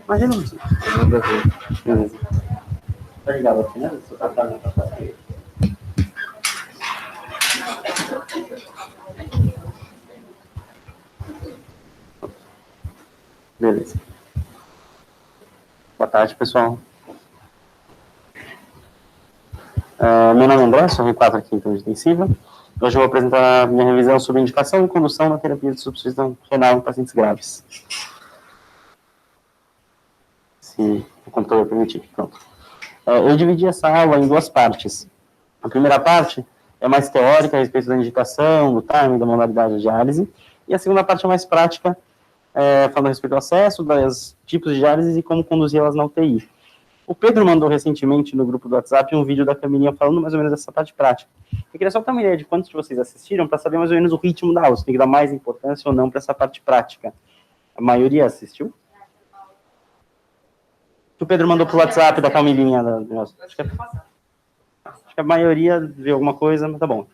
Imagina isso. Beleza. Tá ligado aqui, né? Beleza. Boa tarde, pessoal. Meu nome é André, sou R4 aqui em termos de intensiva. Hoje eu vou apresentar a minha revisão sobre indicação e condução na terapia de substituição renal em pacientes graves. Se o computador permitir. Pronto. Eu dividi essa aula em duas partes. A primeira parte é mais teórica a respeito da indicação, do timing, da modalidade de diálise. E a segunda parte é mais prática, falando a respeito do acesso, dos tipos de diálise e como conduzir elas na UTI. O Pedro mandou recentemente no grupo do WhatsApp um vídeo da Camilinha falando mais ou menos dessa parte prática. Eu queria só ter uma ideia de quantos de vocês assistiram para saber mais ou menos o ritmo da aula, se tem que dar mais importância ou não para essa parte prática. A maioria assistiu? O Pedro mandou pro WhatsApp da Camilinha. Acho que a maioria viu alguma coisa, mas tá bom.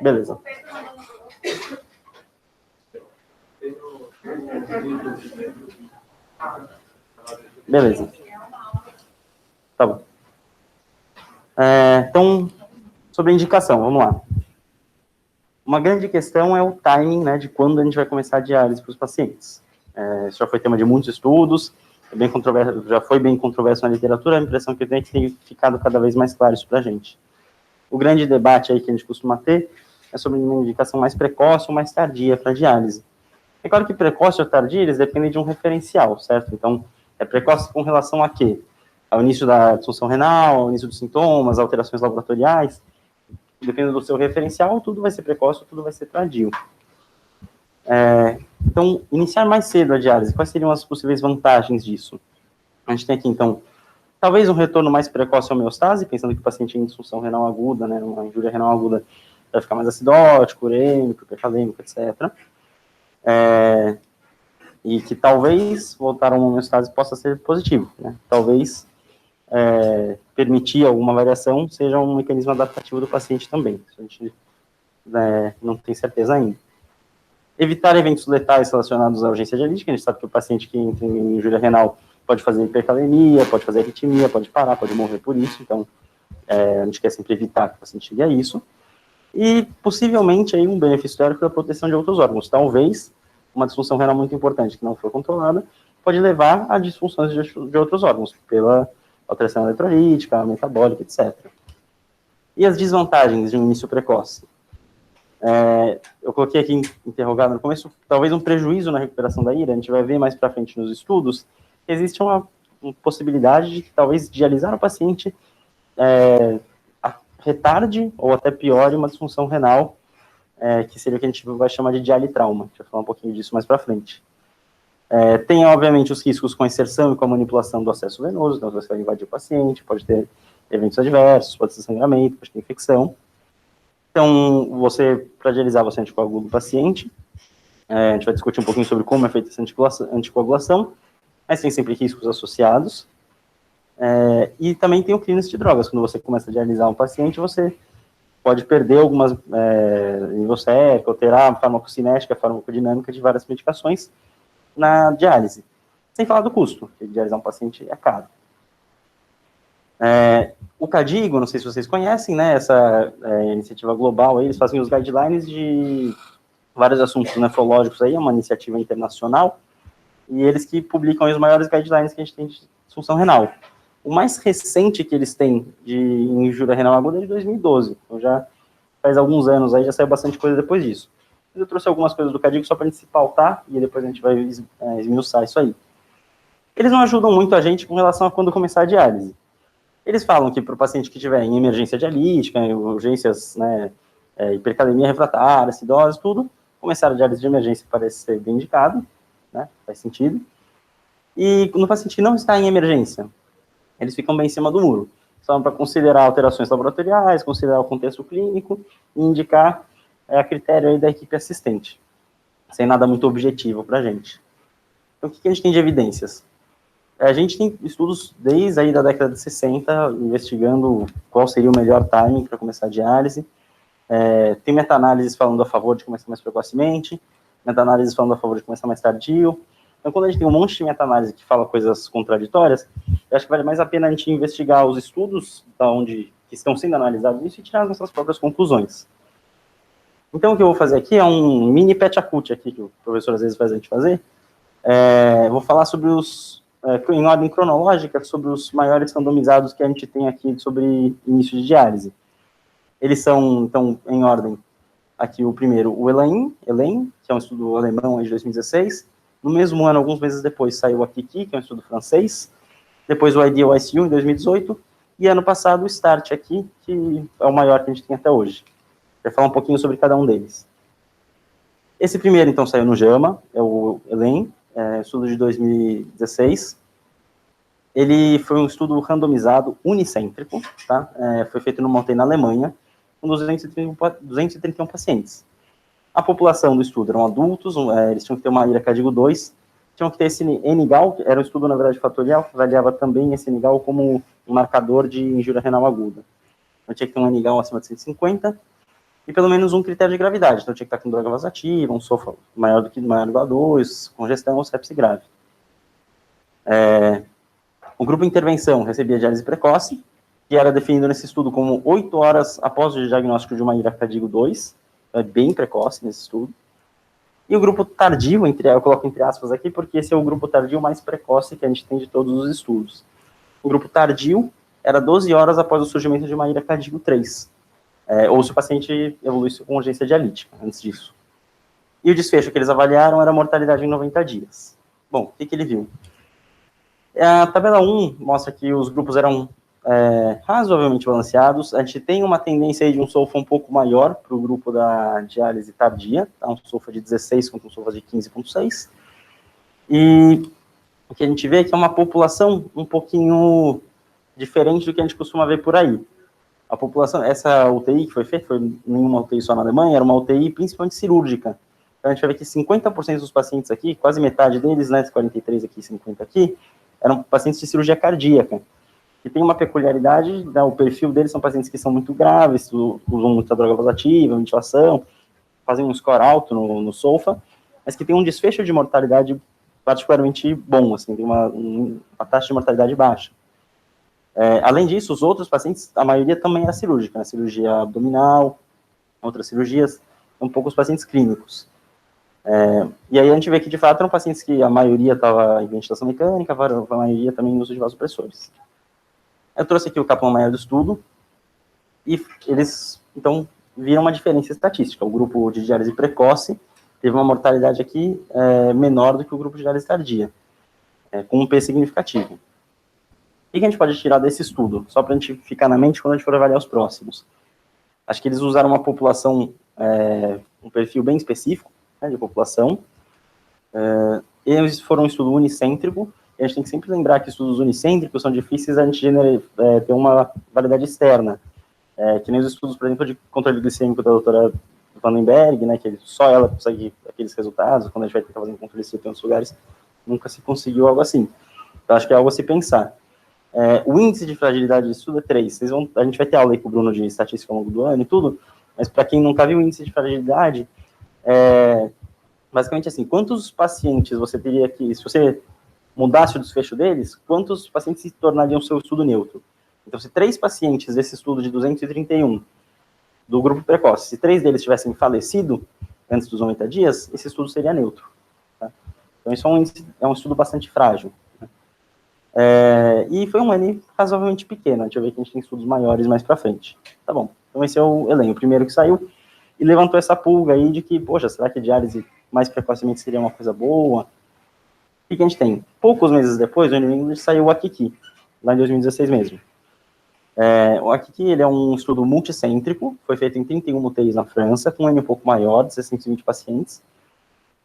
Beleza. Beleza. Tá bom. Então, sobre a indicação, vamos lá. Uma grande questão é o timing, né, de quando a gente vai começar a diálise para os pacientes. Isso já foi tema de muitos estudos, bem controverso, já foi bem controverso na literatura, a impressão que eu tenho é que tem ficado cada vez mais claro isso para a gente. O grande debate aí que a gente costuma ter é sobre uma indicação mais precoce ou mais tardia para a diálise. É claro que precoce ou tardia, eles dependem de um referencial, certo? Então, é precoce com relação a quê? Ao início da disfunção renal, ao início dos sintomas, alterações laboratoriais. Dependendo do seu referencial, tudo vai ser precoce, tudo vai ser tardio. Então, iniciar mais cedo a diálise, quais seriam as possíveis vantagens disso? A gente tem aqui, então, talvez um retorno mais precoce à homeostase, pensando que o paciente em disfunção renal aguda, né, uma injúria renal aguda, vai ficar mais acidótico, urêmico, hipercalêmico, etc. E que talvez voltar a uma homeostase possa ser positivo, né? Talvez permitir alguma variação seja um mecanismo adaptativo do paciente também. Isso a gente não tem certeza ainda. Evitar eventos letais relacionados à urgência dialítica. A gente sabe que o paciente que entra em injúria renal pode fazer hipercalemia, pode fazer arritmia, pode parar, pode morrer por isso. Então, a gente quer sempre evitar que o paciente chegue a isso. E, possivelmente, aí, um benefício teórico da proteção de outros órgãos. Talvez, uma disfunção renal muito importante que não for controlada pode levar a disfunções de outros órgãos, pela alteração eletrolítica, metabólica, etc. E as desvantagens de um início precoce? Eu coloquei aqui interrogado no começo, talvez um prejuízo na recuperação da ira, a gente vai ver mais para frente nos estudos, existe uma possibilidade de que talvez dialisar o paciente retarde ou até piore uma disfunção renal, que seria o que a gente vai chamar de dialitrauma. A gente vai falar um pouquinho disso mais para frente. Tem, obviamente, os riscos com a inserção e com a manipulação do acesso venoso, então você vai invadir o paciente, pode ter eventos adversos, pode ter sangramento, pode ter infecção. Então, para dialisar, você anticoagula o paciente. A gente vai discutir um pouquinho sobre como é feita essa anticoagulação, mas tem sempre riscos associados. E também tem o clínico de drogas. Quando você começa a dialisar um paciente, você pode perder algumas ivosec, alterar a farmacocinética, a farmacodinâmica de várias medicações na diálise. Sem falar do custo, porque dialisar um paciente é caro. O CADIGO, não sei se vocês conhecem, né, essa iniciativa global, aí, eles fazem os guidelines de vários assuntos nefrológicos, aí, é uma iniciativa internacional, e eles que publicam os maiores guidelines que a gente tem de disfunção renal. O mais recente que eles têm de injúria renal aguda é de 2012, então já faz alguns anos, aí já saiu bastante coisa depois disso. Eu trouxe algumas coisas do CADIGO só para a gente se pautar, e depois a gente vai esmiuçar isso aí. Eles não ajudam muito a gente com relação a quando começar a diálise. Eles falam que para o paciente que estiver em emergência dialítica, em urgências, né, hipercalemia refratária, acidose, tudo, começar a diálise de emergência parece ser bem indicado, né, faz sentido. E no paciente que não está em emergência, eles ficam bem em cima do muro. Só para considerar alterações laboratoriais, considerar o contexto clínico e indicar a critério aí da equipe assistente, sem nada muito objetivo para a gente. Então, o que a gente tem de evidências? A gente tem estudos desde aí da década de 60, investigando qual seria o melhor timing para começar a diálise. Tem meta-análises falando a favor de começar mais precocemente, meta-análises falando a favor de começar mais tardio. Então, quando a gente tem um monte de meta-análise que fala coisas contraditórias, eu acho que vale mais a pena a gente investigar os estudos que estão sendo analisados isso e tirar as nossas próprias conclusões. Então, o que eu vou fazer aqui é um mini pet-a-cut aqui, que o professor às vezes faz a gente fazer. Vou falar sobre em ordem cronológica, sobre os maiores randomizados que a gente tem aqui sobre início de diálise. Eles são, então, em ordem, aqui o primeiro, o ELAIN, que é um estudo alemão de 2016. No mesmo ano, alguns meses depois, saiu o AKIKI, que é um estudo francês. Depois o IDEAL-ICU, em 2018. E ano passado o START aqui, que é o maior que a gente tem até hoje. Vou falar um pouquinho sobre cada um deles. Esse primeiro, então, saiu no JAMA, é o ELAIN, estudo de 2016. Ele foi um estudo randomizado, unicêntrico, tá? Foi feito numa UTI na Alemanha, com 231 pacientes. A população do estudo eram adultos, eles tinham que ter uma IRA CADIGO 2, tinham que ter esse NGAL, que era um estudo, na verdade, fatorial, que avaliava também esse NGAL como um marcador de injúria renal aguda. Então, tinha que ter um NGAL acima de 150, e pelo menos um critério de gravidade. Então, tinha que estar com droga vasoativa, um SOFA maior igual a 2, congestão ou sepse grave. O grupo intervenção recebia diálise precoce, que era definido nesse estudo como 8 horas após o diagnóstico de uma IRA CADIGO 2, é bem precoce nesse estudo. E o grupo tardio, eu coloco entre aspas aqui, porque esse é o grupo tardio mais precoce que a gente tem de todos os estudos. O grupo tardio era 12 horas após o surgimento de uma IRA CADIGO 3, ou se o paciente evoluísse com urgência dialítica, antes disso. E o desfecho que eles avaliaram era a mortalidade em 90 dias. Bom, o que ele viu? A tabela 1 mostra que os grupos eram razoavelmente balanceados. A gente tem uma tendência aí de um SOFA um pouco maior para o grupo da diálise tardia, tá? Um SOFA de 16 contra um SOFA de 15,6. E o que a gente vê é que é uma população um pouquinho diferente do que a gente costuma ver por aí. A população, essa UTI que foi feita, foi nenhuma UTI só na Alemanha, era uma UTI principalmente cirúrgica. Então a gente vai ver que 50% dos pacientes aqui, quase metade deles, né, 43 aqui, 50 aqui, eram pacientes de cirurgia cardíaca, que tem uma peculiaridade, né, o perfil deles são pacientes que são muito graves, usam muita droga vasoativa, ventilação, fazem um score alto no SOFA, mas que tem um desfecho de mortalidade particularmente bom, assim, tem uma taxa de mortalidade baixa. Além disso, os outros pacientes, a maioria também era cirúrgica, né, cirurgia abdominal, outras cirurgias, são poucos pacientes clínicos. E aí a gente vê que, de fato, eram pacientes que a maioria estava em ventilação mecânica, a maioria também em uso de vasopressores. Eu trouxe aqui o Kaplan-Meier do estudo, e eles, então, viram uma diferença estatística. O grupo de diálise precoce teve uma mortalidade aqui menor do que o grupo de diálise tardia, com um P significativo. O que a gente pode tirar desse estudo? Só para a gente ficar na mente quando a gente for avaliar os próximos. Acho que eles usaram uma população, um perfil bem específico, né, de população. Eles foram um estudo unicêntrico, e a gente tem que sempre lembrar que estudos unicêntricos são difíceis a gente ter uma validade externa. Que nem os estudos, por exemplo, de controle glicêmico da doutora Vandenberg, né, que só ela consegue aqueles resultados, quando a gente vai tentar fazer um controle em outros lugares, nunca se conseguiu algo assim. Então, acho que é algo a se pensar. O índice de fragilidade de estudo é 3. A gente vai ter aula aí com o Bruno de estatística ao longo do ano e tudo, mas para quem nunca viu o índice de fragilidade, basicamente assim, quantos pacientes você teria que, se você mudasse o desfecho deles, quantos pacientes se tornariam seu estudo neutro? Então, se 3 pacientes desse estudo de 231 do grupo precoce, se 3 deles tivessem falecido antes dos 90 dias, esse estudo seria neutro. Tá? Então, isso é um estudo bastante frágil. Né? E foi um N razoavelmente pequeno. Deixa eu ver que a gente tem estudos maiores mais para frente. Tá bom. Então, esse é o ELAIN, o primeiro que saiu, e levantou essa pulga aí de que, poxa, será que a diálise mais precocemente seria uma coisa boa? O que a gente tem? Poucos meses depois, o New England saiu o AKIKI, lá em 2016 mesmo. O AKIKI, ele é um estudo multicêntrico, foi feito em 31 UTIs na França, com um N um pouco maior, de 620 pacientes,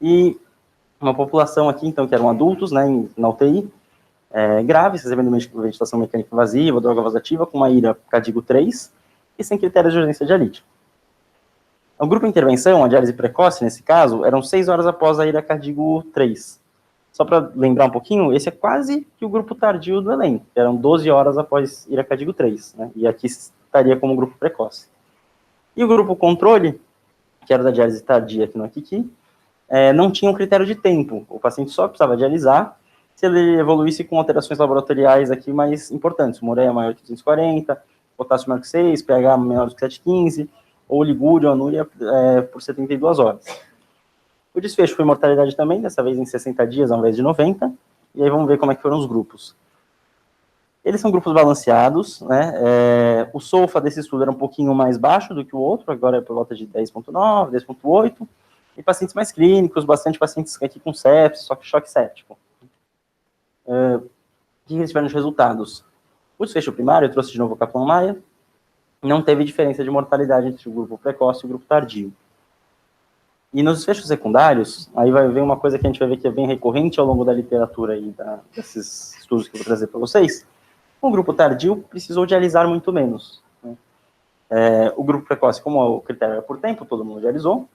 e uma população aqui, então, que eram adultos, né, na UTI, graves, recebendo ventilação mecânica invasiva, droga vasoativa, com uma IRA CADIGO 3, e sem critérios de urgência dialítica. O grupo de intervenção, a diálise precoce, nesse caso, eram 6 horas após a IRA CADIGO 3. Só para lembrar um pouquinho, esse é quase que o grupo tardio do ELAIN, que eram 12 horas após IRA CADIGO 3, né? E aqui estaria como grupo precoce. E o grupo controle, que era da diálise tardia aqui no AKIKI, não tinha um critério de tempo. O paciente só precisava dialisar se ele evoluísse com alterações laboratoriais aqui mais importantes, ureia maior que 240, potássio maior que 6, pH menor que 7,15, ou ligúria ou anúria por 72 horas. O desfecho foi mortalidade também, dessa vez em 60 dias ao invés de 90, e aí vamos ver como é que foram os grupos. Eles são grupos balanceados, né? O SOFA desse estudo era um pouquinho mais baixo do que o outro, agora é por volta de 10,9, 10,8, e pacientes mais clínicos, bastante pacientes aqui com sepsis, só que choque séptico. O que eles tiveram de resultados? O desfecho primário, eu trouxe de novo o Kaplan-Meier, não teve diferença de mortalidade entre o grupo precoce e o grupo tardio. E nos desfechos secundários, aí vai ver uma coisa que a gente vai ver que é bem recorrente ao longo da literatura aí, desses estudos que eu vou trazer para vocês. O grupo tardio precisou dialisar muito menos, né? O grupo precoce, como o critério era por tempo, todo mundo dialisou.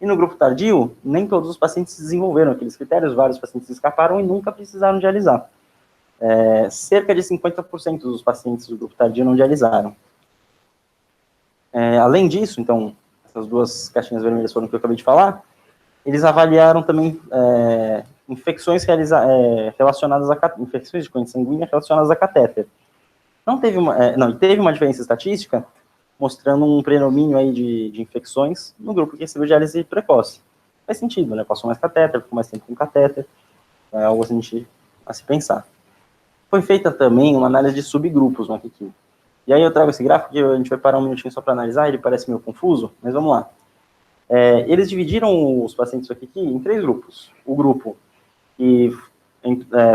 E no grupo tardio, nem todos os pacientes desenvolveram aqueles critérios, vários pacientes escaparam e nunca precisaram dialisar. Cerca de 50% dos pacientes do grupo tardio não dialisaram. Além disso, então, essas duas caixinhas vermelhas foram o que eu acabei de falar, eles avaliaram também infecções relacionadas a infecções de corrente sanguínea relacionadas a catéter. Teve uma diferença estatística mostrando um predomínio aí de infecções no grupo que recebeu diálise precoce. Faz sentido, né? Passou mais catéter, ficou mais tempo com catéter, é algo a se pensar. Foi feita também uma análise de subgrupos no aqui. E aí eu trago esse gráfico que a gente vai parar um minutinho só para analisar, ele parece meio confuso, mas vamos lá. Eles dividiram os pacientes aqui em 3 grupos. O grupo que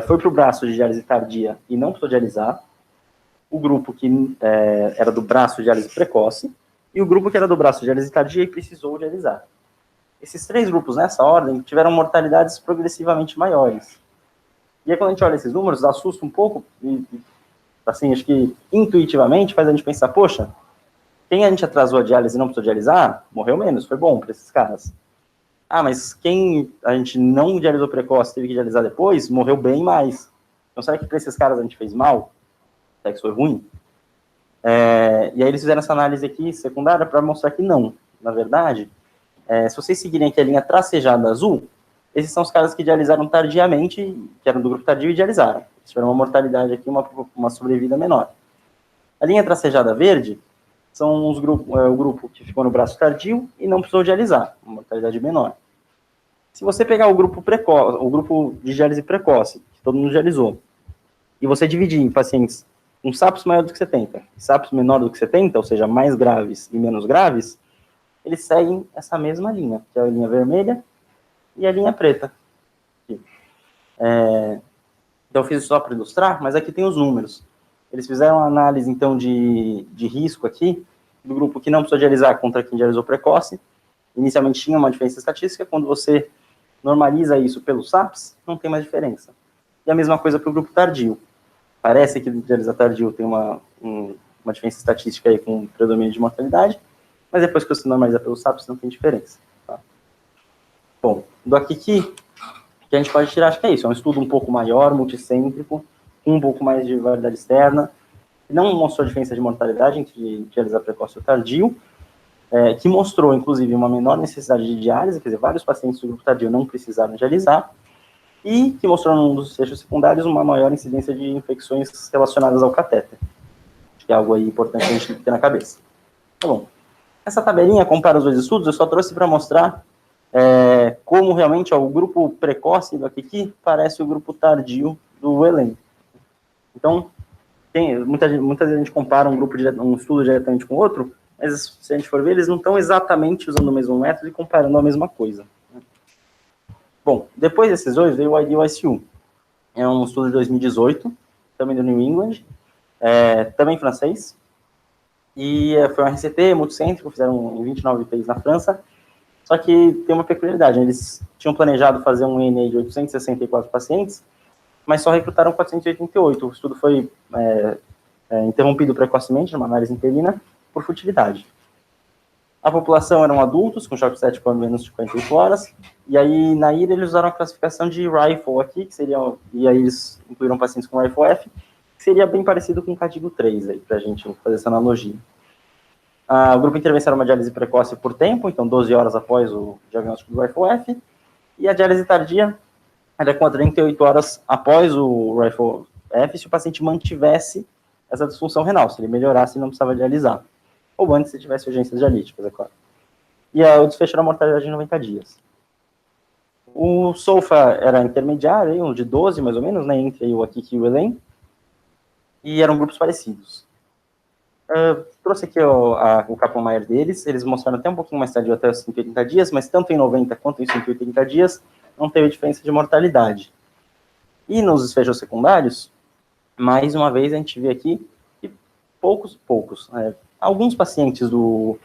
foi para o braço de diálise tardia e não precisou dialisar, o grupo que era do braço de diálise precoce, e o grupo que era do braço de diálise tardia e precisou dialisar. Esses 3 grupos, nessa ordem, tiveram mortalidades progressivamente maiores. E aí, quando a gente olha esses números, assusta um pouco, e assim, acho que intuitivamente faz a gente pensar, poxa, quem a gente atrasou a diálise e não precisou dialisar, morreu menos, foi bom para esses caras. Mas quem a gente não dialisou precoce, teve que dialisar depois, morreu bem mais. Então, será que para esses caras a gente fez mal? Será que isso foi ruim? E aí eles fizeram essa análise aqui, secundária, para mostrar que não. Na verdade, se vocês seguirem aqui a linha tracejada azul, esses são os caras que dialisaram tardiamente, que eram do grupo tardio e dialisaram. Eles tiveram uma mortalidade aqui, uma sobrevida menor. A linha tracejada verde são o grupo que ficou no braço tardio e não precisou dialisar, uma mortalidade menor. Se você pegar o grupo de diálise precoce, que todo mundo dialisou, e você dividir em pacientes com SAPS maior do que 70, SAPS menor do que 70, ou seja, mais graves e menos graves, eles seguem essa mesma linha, que é a linha vermelha e a linha preta. Então, eu fiz isso só para ilustrar, mas aqui tem os números. Eles fizeram uma análise, então, de risco aqui, do grupo que não precisou dialisar contra quem dialisou precoce. Inicialmente tinha uma diferença estatística, quando você normaliza isso pelo SAPS, não tem mais diferença. E a mesma coisa para o grupo tardio. Parece que o dialisar tardio tem uma diferença estatística aí com predomínio de mortalidade, mas depois que você normaliza pelo SAPS, não tem diferença. Tá? Bom, do aqui que a gente pode tirar, acho que é isso, é um estudo um pouco maior, multicêntrico, com um pouco mais de validade externa, não mostrou diferença de mortalidade entre dialisar precoce e tardio, que mostrou, inclusive, uma menor necessidade de diálise, quer dizer, vários pacientes do grupo tardio não precisaram dialisar, e que mostrou num dos desfechos secundários uma maior incidência de infecções relacionadas ao catéter, que é algo aí importante a gente ter na cabeça. Tá bom. Essa tabelinha compara os 2 estudos, eu só trouxe para mostrar como realmente o grupo precoce do aqui parece o grupo tardio do ELEM. Então, muita vezes a gente compara um estudo diretamente com outro, mas se a gente for ver, eles não estão exatamente usando o mesmo método e comparando a mesma coisa. Bom, depois desses 2, veio o IDEAL-ICU. É um estudo de 2018, também do New England, também francês, e foi um RCT multicêntrico, fizeram em 29 países na França, só que tem uma peculiaridade, eles tinham planejado fazer um ENA de 864 pacientes, mas só recrutaram 488. O estudo foi interrompido precocemente, numa análise interina, por futilidade. A população eram adultos, com choque séptico a menos de 48 horas, e aí na IRA eles usaram a classificação de RIFLE aqui, que seria, e aí eles incluíram pacientes com RIFLE-F, que seria bem parecido com o CADIGO 3, aí, para a gente fazer essa analogia. O grupo de intervenção era uma diálise precoce por tempo, então 12 horas após o diagnóstico do RIFLE-F, E a diálise tardia era com 38 horas após o Rifle F, se o paciente mantivesse essa disfunção renal, se ele melhorasse e não precisava dialisar. Ou antes, se tivesse urgências dialíticas, é claro. E o desfecho era mortalidade em 90 dias. O SOFA era intermediário, um de 12 mais ou menos, né, entre o Akik e o ELEM, e eram grupos parecidos. Trouxe aqui o Kaplan-Meier deles, eles mostraram até um pouquinho mais tarde, até os 180 dias, mas tanto em 90 quanto em 180 dias, não teve diferença de mortalidade. E nos desfechos secundários, mais uma vez a gente vê aqui que poucos, alguns pacientes do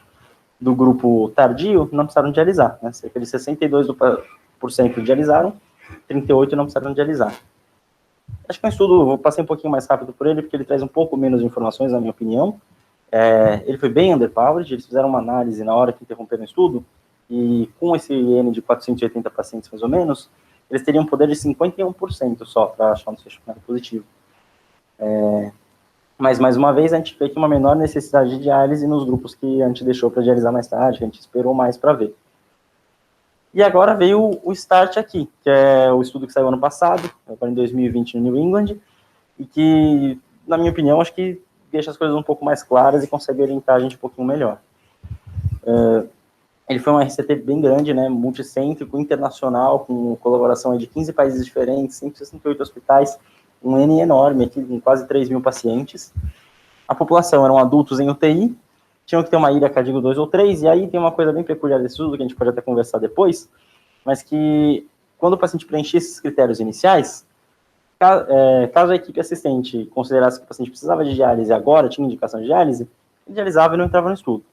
grupo tardio não precisaram dialisar, né? Cerca de 62% dialisaram, 38% não precisaram dialisar. Acho que é um estudo, vou passar um pouquinho mais rápido por ele, porque ele traz um pouco menos de informações, na minha opinião. Ele foi bem underpowered, eles fizeram uma análise na hora que interromperam o estudo, e com esse N de 480 pacientes, mais ou menos, eles teriam poder de 51% só para achar um desfecho positivo. Mas, mais uma vez, a gente vê que uma menor necessidade de diálise nos grupos que a gente deixou para dialisar mais tarde, que a gente esperou mais para ver. E agora veio o START aqui, que é o estudo que saiu ano passado, agora em 2020 no New England, e que, na minha opinião, acho que deixa as coisas um pouco mais claras e consegue orientar a gente um pouquinho melhor. Ele foi um RCT bem grande, né, multicêntrico, internacional, com colaboração de 15 países diferentes, 168 hospitais, um N enorme aqui, com quase 3 mil pacientes. A população eram adultos em UTI, tinham que ter uma ilha cardíaco 2 ou 3, e aí tem uma coisa bem peculiar desse estudo, que a gente pode até conversar depois, mas que quando o paciente preenchia esses critérios iniciais, caso a equipe assistente considerasse que o paciente precisava de diálise agora, tinha indicação de diálise, ele dialisava e não entrava no estudo.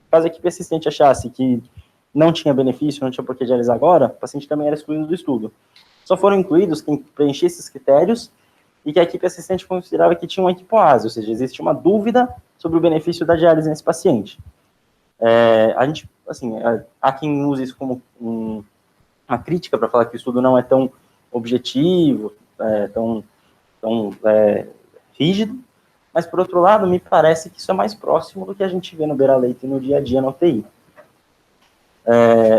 Caso a equipe assistente achasse que não tinha benefício, não tinha por que dialisar agora, o paciente também era excluído do estudo. Só foram incluídos quem preenchia esses critérios e que a equipe assistente considerava que tinha uma equipoase, ou seja, existe uma dúvida sobre o benefício da diálise nesse paciente. A gente, assim, há quem use isso como uma crítica para falar que o estudo não é tão objetivo, tão rígido, mas, por outro lado, me parece que isso é mais próximo do que a gente vê no beira-leito e no dia a dia na UTI.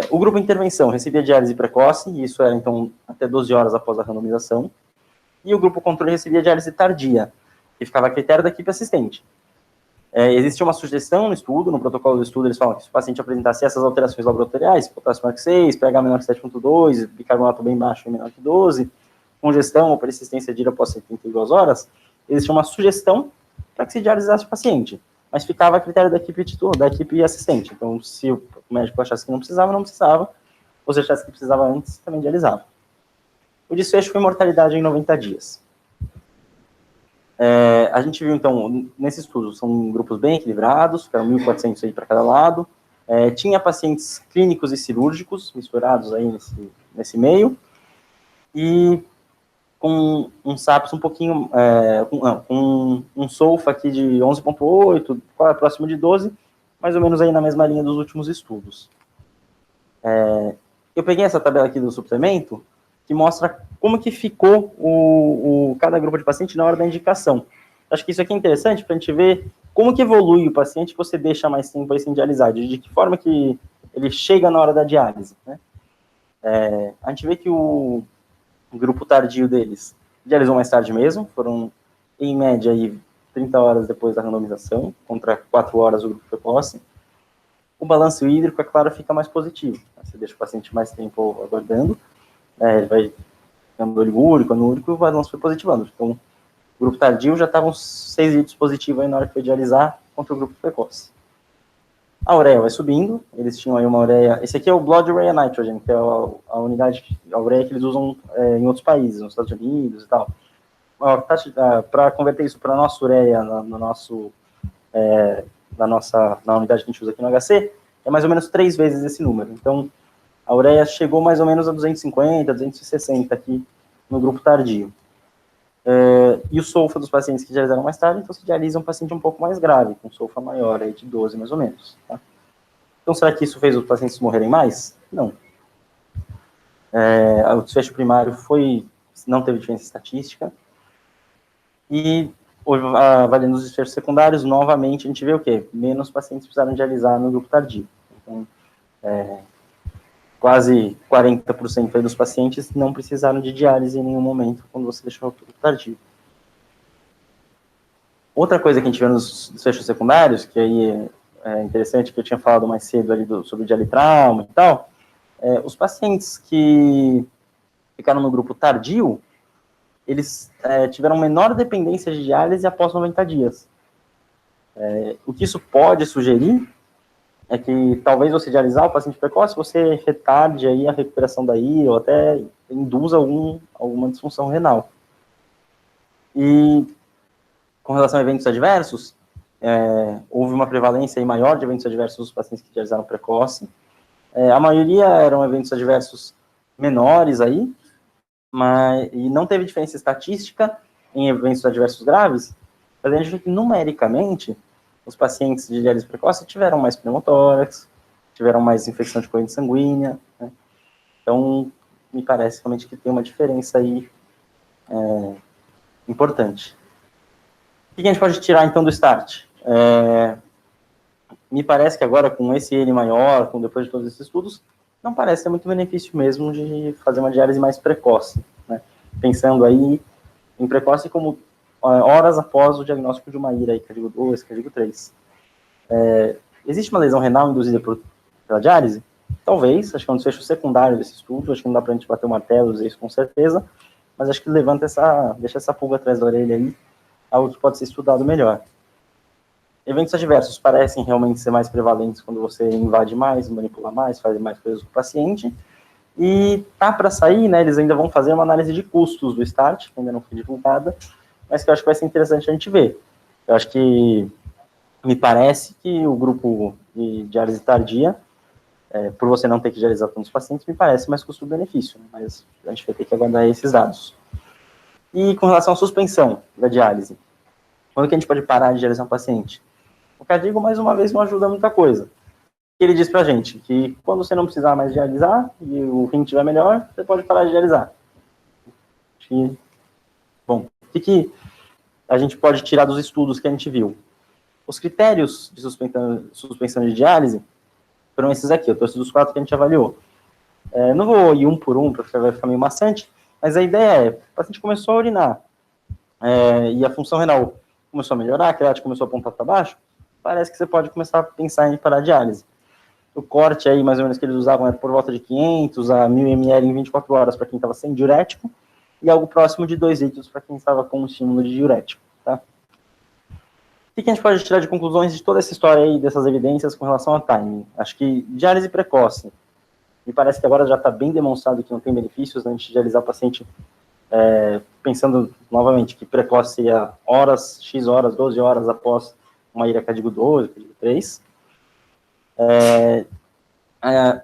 O grupo intervenção recebia diálise precoce, e isso era, então, até 12 horas após a randomização, e o grupo controle recebia diálise tardia, que ficava a critério da equipe assistente. Existia uma sugestão no estudo, no protocolo do estudo, eles falam que se o paciente apresentasse essas alterações laboratoriais, potássio menor que 6, pH menor que 7,2, bicarbonato bem baixo e menor que 12, congestão ou persistência de ira após 72 horas, existia uma sugestão para que se dialisasse o paciente, mas ficava a critério da equipe assistente. Então, se o médico achasse que não precisava, ou se achasse que precisava antes, também dialisava. O desfecho foi mortalidade em 90 dias. A gente viu, então, nesse estudo, são grupos bem equilibrados, que eram 1.400 aí para cada lado, tinha pacientes clínicos e cirúrgicos misturados aí nesse meio, e com um SAPS um pouquinho, com um SOFA aqui de 11,8, próximo de 12, mais ou menos aí na mesma linha dos últimos estudos. Eu peguei essa tabela aqui do suplemento, que mostra como que ficou cada grupo de paciente na hora da indicação. Acho que isso aqui é interessante para a gente ver como que evolui o paciente que você deixa mais tempo aí sem dialisar, de que forma que ele chega na hora da diálise, né? A gente vê que o grupo tardio deles dialisou mais tarde mesmo, foram, em média, aí, 30 horas depois da randomização, contra 4 horas o grupo precoce. O balanço hídrico, é claro, fica mais positivo. Você deixa o paciente mais tempo aguardando, ele vai ficando olímpico, anúrico, e o balanço foi positivando. Então, o grupo tardio já estavam 6 litros positivos aí na hora que foi dialisar contra o grupo precoce. A ureia vai subindo, eles tinham aí uma ureia, esse aqui é o Blood Urea Nitrogen, que é a unidade, a ureia que eles usam em outros países, nos Estados Unidos e tal. Para converter isso para a nossa ureia, na unidade que a gente usa aqui no HC, é mais ou menos 3 vezes esse número. Então, a ureia chegou mais ou menos a 250, 260 aqui no grupo tardio. E o SOFA dos pacientes que dialisaram mais tarde, então se dialisa um paciente um pouco mais grave, com SOFA maior, aí de 12 mais ou menos. Tá? Então, será que isso fez os pacientes morrerem mais? Não. O desfecho primário não teve diferença estatística. E, avaliando os desfechos secundários, novamente, a gente vê o quê? Menos pacientes precisaram dialisar no grupo tardio. Então, quase 40% aí dos pacientes não precisaram de diálise em nenhum momento quando você deixou tudo tardio. Outra coisa que a gente vê nos desfechos secundários, que aí é interessante, que eu tinha falado mais cedo ali sobre o dialitrauma e tal, os pacientes que ficaram no grupo tardio, eles tiveram menor dependência de diálise após 90 dias. O que isso pode sugerir é que talvez você dialisar o paciente precoce, você retarde aí a recuperação daí, ou até induza alguma disfunção renal. E com relação a eventos adversos, houve uma prevalência aí maior de eventos adversos nos pacientes que dialisaram precoce. A maioria eram eventos adversos menores aí, e não teve diferença estatística em eventos adversos graves, mas a gente vê que numericamente os pacientes de diálise precoce tiveram mais pneumotórax, tiveram mais infecção de corrente sanguínea, né? Então, me parece realmente que tem uma diferença aí importante. O que a gente pode tirar, então, do START? Me parece que agora, com esse N maior, depois de todos esses estudos, não parece ter muito benefício mesmo de fazer uma diálise mais precoce, né? Pensando aí em precoce como horas após o diagnóstico de uma IRA, aí, que eu digo 2, que eu digo 3. Existe uma lesão renal induzida pela diálise? Talvez, acho que é um desfecho secundário desse estudo, acho que não dá pra gente bater o martelo, dizer isso com certeza, mas acho que deixa essa pulga atrás da orelha aí, algo que pode ser estudado melhor. Eventos adversos parecem realmente ser mais prevalentes quando você invade mais, manipula mais, faz mais coisas com o paciente, e tá para sair, né, eles ainda vão fazer uma análise de custos do START, que ainda não foi divulgada, mas que eu acho que vai ser interessante a gente ver. Eu acho que, me parece que o grupo de diálise tardia, por você não ter que dialisar tantos pacientes, me parece mais custo-benefício, mas a gente vai ter que aguardar esses dados. E com relação à suspensão da diálise, quando que a gente pode parar de dialisar um paciente? O Cadigo, mais uma vez, não ajuda muita coisa. Ele diz pra gente que quando você não precisar mais dialisar e o rim estiver melhor, você pode parar de dialisar. Bom, o que a gente pode tirar dos estudos que a gente viu? Os critérios de suspensão de diálise foram esses aqui, eu trouxe dos 4 que a gente avaliou. Não vou ir um por um, porque vai ficar meio maçante, mas a ideia o paciente começou a urinar, e a função renal começou a melhorar, a creatina começou a apontar para baixo, parece que você pode começar a pensar em parar a diálise. O corte aí, mais ou menos, que eles usavam é por volta de 500 a 1000 ml em 24 horas para quem estava sem diurético, e algo próximo de 2 litros para quem estava com um estímulo de diurético, tá? O que a gente pode tirar de conclusões de toda essa história aí, dessas evidências com relação ao timing? Acho que diálise precoce, me parece que agora já está bem demonstrado que não tem benefícios antes de dialisar o paciente, pensando novamente que precoce seria horas, X horas, 12 horas após uma IRA Cadigo 2, Cadigo 3.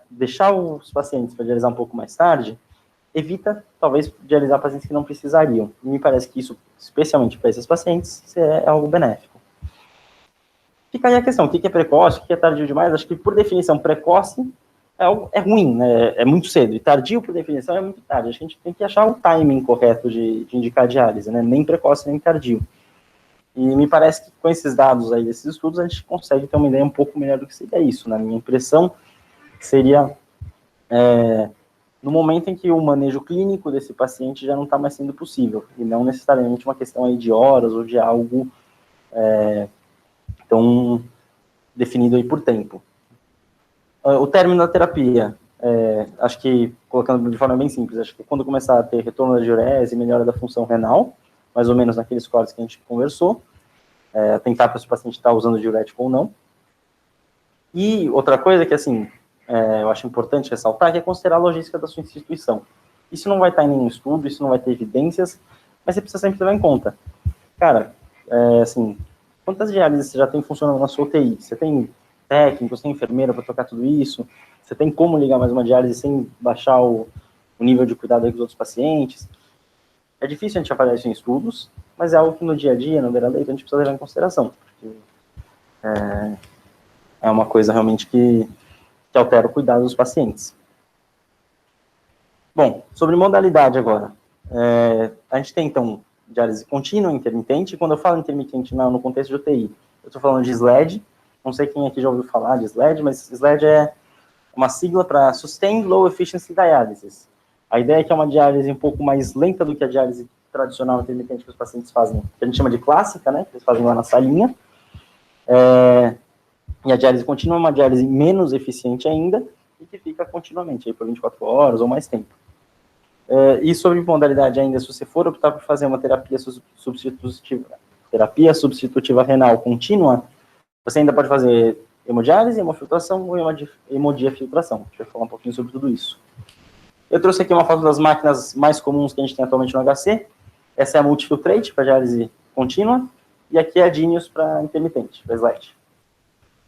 Deixar os pacientes para dialisar um pouco mais tarde evita, talvez, dialisar pacientes que não precisariam. E me parece que isso, especialmente para esses pacientes, é algo benéfico. Fica aí a questão, o que é precoce, o que é tardio demais? Acho que, por definição, precoce é ruim, né? É muito cedo. E tardio, por definição, é muito tarde. Acho que a gente tem que achar o timing correto de indicar diálise, né? Nem precoce, nem tardio. E me parece que com esses dados aí desses estudos, a gente consegue ter uma ideia um pouco melhor do que seria isso, né? Minha impressão seria no momento em que o manejo clínico desse paciente já não está mais sendo possível, e não necessariamente uma questão aí de horas ou de algo tão definido aí por tempo. O término da terapia, acho que, colocando de forma bem simples, acho que quando começar a ter retorno da diurese e melhora da função renal, mais ou menos naqueles cortes que a gente conversou, tentar para se o paciente está usando diurético ou não. E outra coisa que, assim, eu acho importante ressaltar, que é considerar a logística da sua instituição. Isso não vai estar em nenhum estudo, isso não vai ter evidências, mas você precisa sempre levar em conta. Cara, assim, quantas diálises você já tem funcionando na sua UTI? Você tem técnicos, tem enfermeira para tocar tudo isso? Você tem como ligar mais uma diálise sem baixar o nível de cuidado aí com os outros pacientes? É difícil a gente avaliar isso em estudos, mas é algo que no dia a dia, no beira-leito, a gente precisa levar em consideração. Porque é uma coisa realmente que altera o cuidado dos pacientes. Bom, sobre modalidade agora. A gente tem, então, diálise contínua, intermitente, e quando eu falo intermitente no contexto de UTI, eu estou falando de SLED, não sei quem aqui já ouviu falar de SLED, mas SLED é uma sigla para Sustained Low Efficiency Dialysis. A ideia é que é uma diálise um pouco mais lenta do que a diálise tradicional intermitente que os pacientes fazem, que a gente chama de clássica, né, que eles fazem lá na salinha. E a diálise contínua é uma diálise menos eficiente ainda e que fica continuamente, aí, por 24 horas ou mais tempo. E sobre modalidade ainda, se você for optar por fazer uma terapia substitutiva renal contínua, você ainda pode fazer hemodiálise, hemofiltração ou hemodiafiltração. A gente vai falar um pouquinho sobre tudo isso. Eu trouxe aqui uma foto das máquinas mais comuns que a gente tem atualmente no HC. Essa é a Multifiltrate, para diálise contínua, e aqui é a Genius para intermitente, para slide.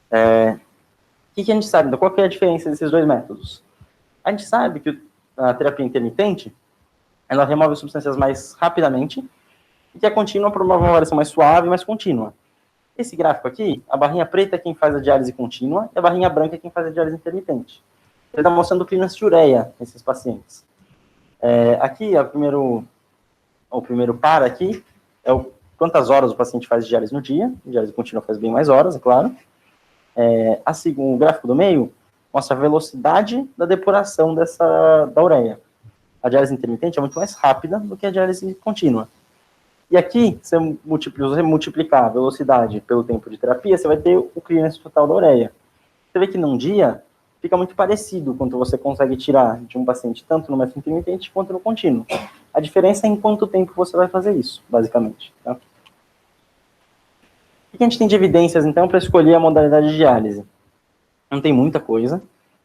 O que a gente sabe? Então, qual que é a diferença desses dois métodos? A gente sabe que a terapia intermitente, ela remove substâncias mais rapidamente, e que a contínua promove uma variação mais suave, mais contínua. Esse gráfico aqui, a barrinha preta é quem faz a diálise contínua, e a barrinha branca é quem faz a diálise intermitente. Ele está mostrando o clearance de ureia nesses pacientes. Aqui, o primeiro par aqui, é quantas horas o paciente faz de diálise no dia. A diálise contínua faz bem mais horas, é claro. O gráfico do meio mostra a velocidade da depuração da ureia. A diálise intermitente é muito mais rápida do que a diálise contínua. E aqui, se você multiplicar a velocidade pelo tempo de terapia, você vai ter o clearance total da ureia. Você vê que num dia fica muito parecido quanto você consegue tirar de um paciente, tanto no método intermitente quanto no contínuo. A diferença é em quanto tempo você vai fazer isso, basicamente. Tá? O que a gente tem de evidências, então, para escolher a modalidade de diálise? Não tem muita coisa.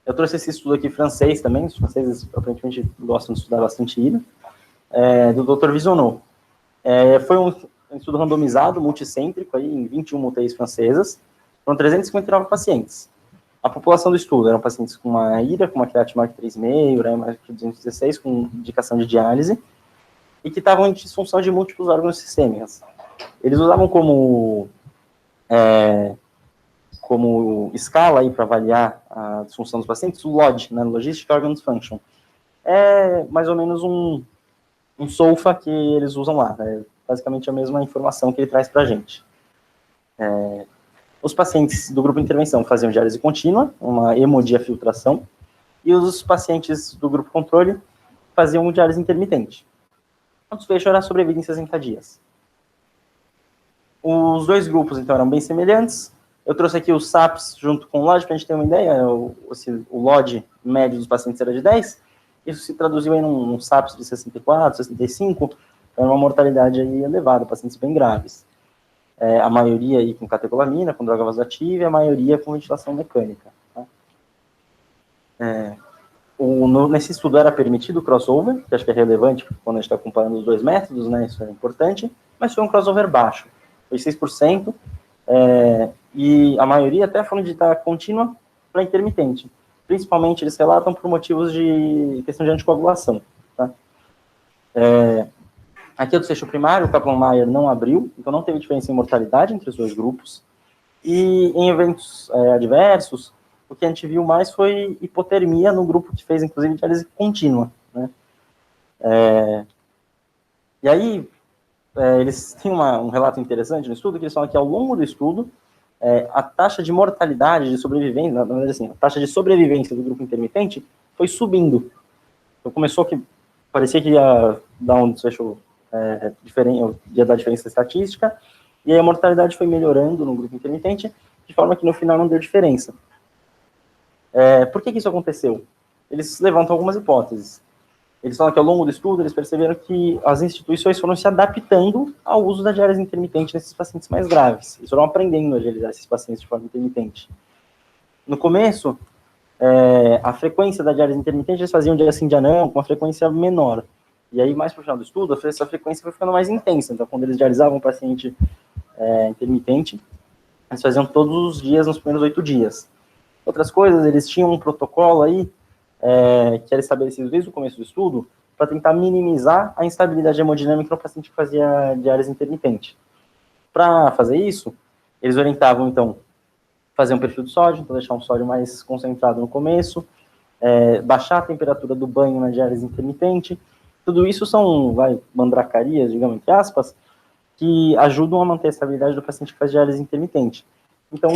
Eu trouxe esse estudo aqui francês também, os franceses aparentemente gostam de estudar bastante IRA, do Dr. Visonneau. Foi um estudo randomizado, multicêntrico, aí, em 21 UTIs francesas, foram 359 pacientes. A população do estudo eram pacientes com uma IRA, com uma creatinina 3,5, ureia 216, com indicação de diálise, e que estavam em disfunção de múltiplos órgãos sistêmicos. Eles usavam como escala para avaliar a disfunção dos pacientes, o LOD, né, Logistic Organ Dysfunction. É mais ou menos um SOFA que eles usam lá, basicamente a mesma informação que ele traz para a gente. Os pacientes do grupo de intervenção faziam diálise contínua, uma hemodiafiltração, e os pacientes do grupo controle faziam diálise intermitente. O desfecho era sobrevivência em 60 dias. Os dois grupos, então, eram bem semelhantes. Eu trouxe aqui os SAPs junto com o LOD, para a gente ter uma ideia. O LOD médio dos pacientes era de 10, isso se traduziu em um SAPs de 64, 65, então uma mortalidade aí elevada, pacientes bem graves. A maioria aí com catecolamina, com droga vasoativa, e a maioria com ventilação mecânica. Tá? Nesse estudo era permitido o crossover, que acho que é relevante quando a gente está comparando os dois métodos, né, isso é importante, mas foi um crossover baixo, foi 6%, e a maioria até foram de estar contínua para intermitente. Principalmente eles relatam por motivos de questão de anticoagulação. Tá? Aqui é do desfecho primário, o Kaplan-Meier não abriu, então não teve diferença em mortalidade entre os dois grupos. E em eventos adversos, o que a gente viu mais foi hipotermia no grupo que fez, inclusive, diálise contínua. Né? E aí, eles têm um relato interessante no estudo, que eles falam que ao longo do estudo, a taxa de mortalidade, de sobrevivência, na verdade assim, a taxa de sobrevivência do grupo intermitente foi subindo. Então começou que parecia que ia dar um desfecho diferente, ia dar diferença estatística, e aí a mortalidade foi melhorando no grupo intermitente, de forma que no final não deu diferença. Por que isso aconteceu? Eles levantam algumas hipóteses. Eles falam que ao longo do estudo eles perceberam que as instituições foram se adaptando ao uso da diálise intermitente nesses pacientes mais graves. Eles foram aprendendo a dialisar esses pacientes de forma intermitente. No começo, a frequência da diálise intermitente eles faziam dia sim, dia não, com uma frequência menor. E aí, mais para o final do estudo, essa frequência foi ficando mais intensa. Então, quando eles dialisavam um paciente intermitente, eles faziam todos os dias nos primeiros 8 dias. Outras coisas, eles tinham um protocolo aí, que era estabelecido desde o começo do estudo, para tentar minimizar a instabilidade hemodinâmica no paciente que fazia diálise intermitente. Para fazer isso, eles orientavam, então, fazer um perfil de sódio, então deixar um sódio mais concentrado no começo, baixar a temperatura do banho na diálise intermitente. Tudo isso são, mandracarias, digamos, entre aspas, que ajudam a manter a estabilidade do paciente que faz diálise intermitente. Então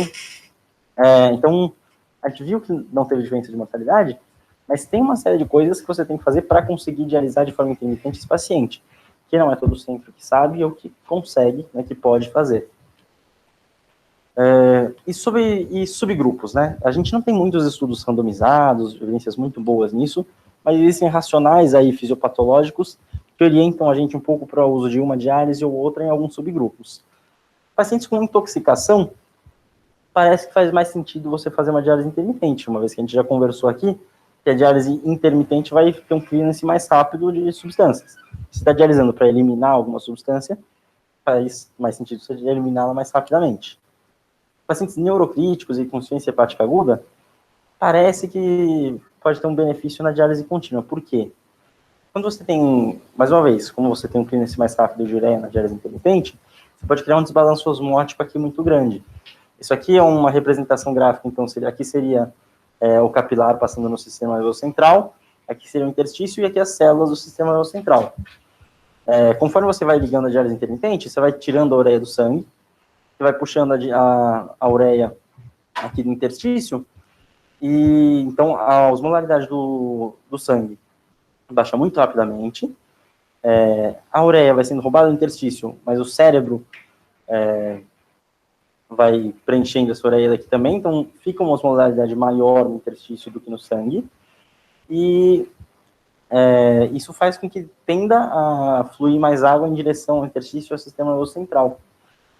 a gente viu que não teve diferença de mortalidade, mas tem uma série de coisas que você tem que fazer para conseguir dialisar de forma intermitente esse paciente, que não é todo centro que sabe ou que consegue, né, que pode fazer. E subgrupos, né? A gente não tem muitos estudos randomizados, evidências muito boas nisso, mas existem racionais aí fisiopatológicos que orientam a gente um pouco para o uso de uma diálise ou outra em alguns subgrupos. Pacientes com intoxicação, parece que faz mais sentido você fazer uma diálise intermitente, uma vez que a gente já conversou aqui, que a diálise intermitente vai ter um clearance mais rápido de substâncias. Se está dialisando para eliminar alguma substância, faz mais sentido você eliminá-la mais rapidamente. Pacientes neurocríticos e com insuficiência hepática aguda, parece que pode ter um benefício na diálise contínua. Por quê? Quando você tem, mais uma vez, como você tem um clearance mais rápido de ureia na diálise intermitente, você pode criar um desbalanço osmótico aqui muito grande. Isso aqui é uma representação gráfica, então aqui seria o capilar passando no sistema nervoso central, aqui seria o interstício e aqui as células do sistema nervoso central. Conforme você vai ligando a diálise intermitente, você vai tirando a ureia do sangue, você vai puxando a ureia aqui do interstício, e então a osmolaridade do sangue baixa muito rapidamente, a ureia vai sendo roubada do interstício, mas o cérebro vai preenchendo essa ureia daqui também, então fica uma osmolaridade maior no interstício do que no sangue, e isso faz com que tenda a fluir mais água em direção ao interstício e ao sistema nervoso central.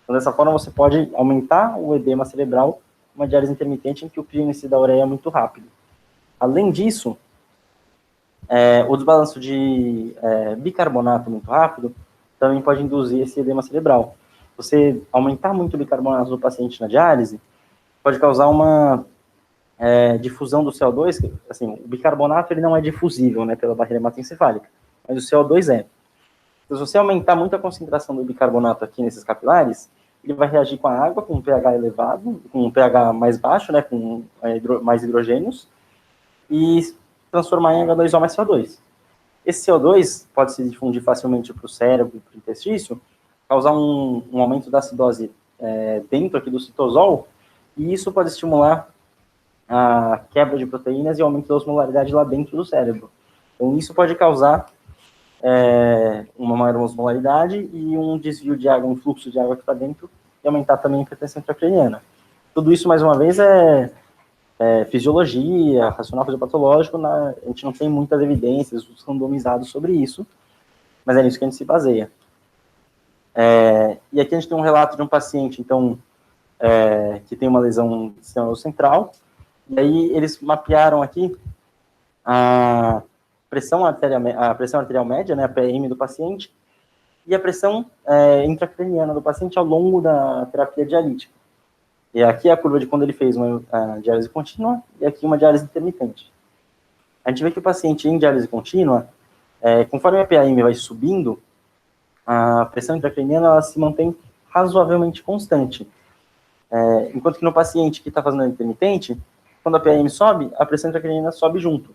Então, dessa forma, você pode aumentar o edema cerebral com uma diálise intermitente em que o clearance da ureia é muito rápido. Além disso, o desbalanço de bicarbonato muito rápido também pode induzir esse edema cerebral. Você aumentar muito o bicarbonato do paciente na diálise pode causar uma difusão do CO2, que, assim, o bicarbonato ele não é difusível, né, pela barreira hematoencefálica, mas o CO2 é. Então, se você aumentar muito a concentração do bicarbonato aqui nesses capilares, ele vai reagir com a água, com um pH elevado, com um pH mais baixo, né, com mais hidrogênios, e transformar em H2O mais CO2. Esse CO2 pode se difundir facilmente para o cérebro e para o intestino, causar um aumento da acidose dentro aqui do citosol, e isso pode estimular a quebra de proteínas e aumento da osmolaridade lá dentro do cérebro. Então, isso pode causar uma maior osmolaridade e um desvio de água, um fluxo de água aqui para dentro, e aumentar também a hipertensão intracraniana. Tudo isso, mais uma vez, fisiologia, racional fisiopatológico, a gente não tem muitas evidências randomizadas sobre isso, mas é nisso que a gente se baseia. E aqui a gente tem um relato de um paciente, então, que tem uma lesão no sistema nervoso central, e aí eles mapearam aqui a pressão arterial média, né, a PM do paciente, e a pressão intracraniana do paciente ao longo da terapia dialítica. E aqui é a curva de quando ele fez uma diálise contínua, e aqui uma diálise intermitente. A gente vê que o paciente em diálise contínua, conforme a PM vai subindo, a pressão intracraniana ela se mantém razoavelmente constante. Enquanto que no paciente que está fazendo a intermitente, quando a PM sobe, a pressão intracraniana sobe junto.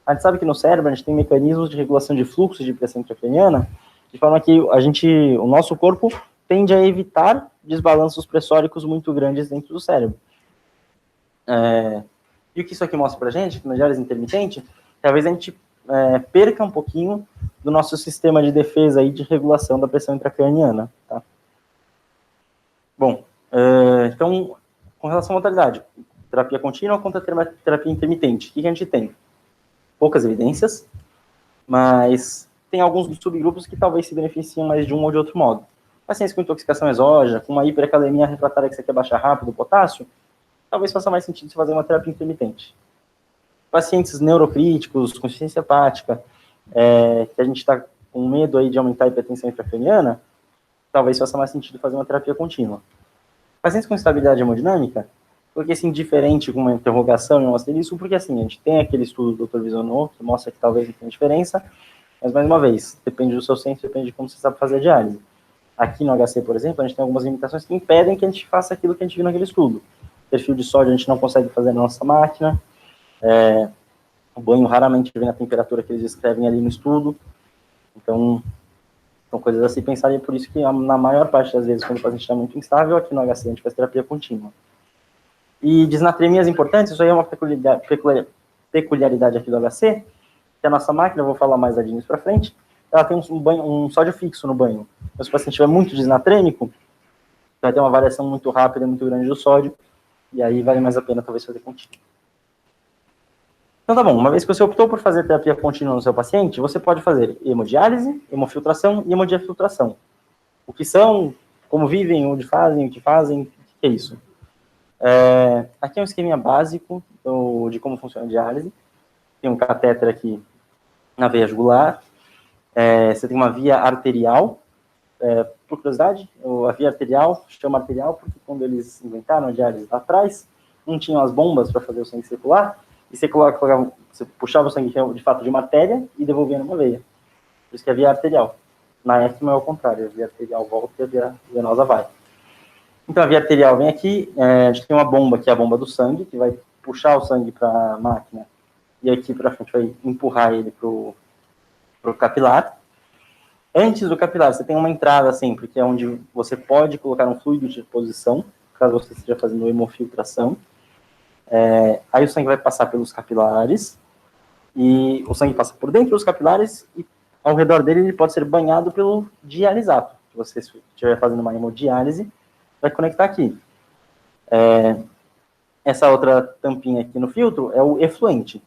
A gente sabe que no cérebro a gente tem mecanismos de regulação de fluxo de pressão intracraniana, de forma que o nosso corpo tende a evitar desbalanços pressóricos muito grandes dentro do cérebro. E o que isso aqui mostra pra gente, que na diálise intermitente, talvez a gente perca um pouquinho do nosso sistema de defesa e de regulação da pressão intracraniana. Tá? Bom, então, com relação à mortalidade, terapia contínua contra terapia intermitente, o que a gente tem? Poucas evidências, mas tem alguns subgrupos que talvez se beneficiem mais de um ou de outro modo. Pacientes com intoxicação exógena, com uma hipercalemia refratária que você quer baixar rápido o potássio, talvez faça mais sentido você fazer uma terapia intermitente. Pacientes neurocríticos, com insuficiência hepática, que a gente está com medo aí de aumentar a hipertensão intracraniana, talvez faça mais sentido fazer uma terapia contínua. Pacientes com instabilidade hemodinâmica, porque assim, diferente com uma interrogação e um asterisco, porque assim, a gente tem aquele estudo do Dr. Visionot, que mostra que talvez não tenha diferença, mas mais uma vez, depende do seu centro, depende de como você sabe fazer a diálise. Aqui no HC, por exemplo, a gente tem algumas limitações que impedem que a gente faça aquilo que a gente viu naquele estudo. Perfil de sódio a gente não consegue fazer na nossa máquina, o banho raramente vem na temperatura que eles descrevem ali no estudo, então, são coisas a se pensar, e é por isso que na maior parte das vezes, quando o paciente está muito instável, aqui no HC a gente faz terapia contínua. E disnatremias importantes, isso aí é uma peculiaridade aqui do HC, que a nossa máquina, eu vou falar mais adiante para frente, ela tem um sódio fixo no banho. Então, se o paciente estiver muito disnatrêmico, vai ter uma variação muito rápida e muito grande do sódio, e aí vale mais a pena talvez fazer contínuo. Então tá bom, uma vez que você optou por fazer terapia contínua no seu paciente, você pode fazer hemodiálise, hemofiltração e hemodiafiltração. O que são, como vivem, onde fazem, o que fazem, o que é isso? Aqui é um esquema básico de como funciona a diálise. Tem um catéter aqui na veia jugular, você tem uma via arterial, por curiosidade, a via arterial chama arterial porque quando eles inventaram a diálise lá atrás, não tinham as bombas para fazer o sangue circular, e você puxava o sangue de fato de uma artéria e devolvia numa veia. Por isso que é a via arterial. Na ECMO é o contrário, a via arterial volta e a via venosa vai. Então a via arterial vem aqui, a gente tem uma bomba que é a bomba do sangue, que vai puxar o sangue para a máquina, e aqui para frente vai empurrar ele para o capilar. Antes do capilar, você tem uma entrada sempre, que é onde você pode colocar um fluido de reposição, caso você esteja fazendo hemofiltração. Aí o sangue vai passar pelos capilares, e o sangue passa por dentro dos capilares, e ao redor dele ele pode ser banhado pelo dialisato. Se você estiver fazendo uma hemodiálise, vai conectar aqui. Essa outra tampinha aqui no filtro é o efluente.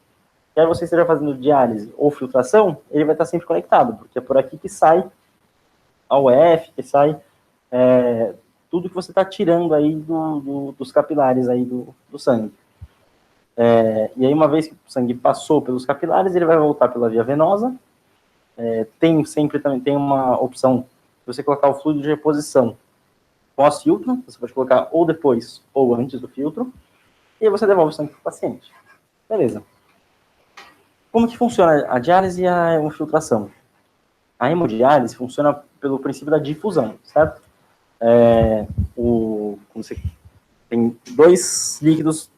Quer você esteja fazendo diálise ou filtração, ele vai estar sempre conectado, porque é por aqui que sai a UF, que sai tudo que você está tirando aí dos capilares aí do sangue. E aí, uma vez que o sangue passou pelos capilares, ele vai voltar pela via venosa. Também tem uma opção de você colocar o fluido de reposição pós-filtro, você pode colocar ou depois ou antes do filtro, e aí você devolve o sangue para o paciente. Beleza. Como que funciona a diálise e a hemofiltração? A hemodiálise funciona pelo princípio da difusão, certo? Você tem dois líquidos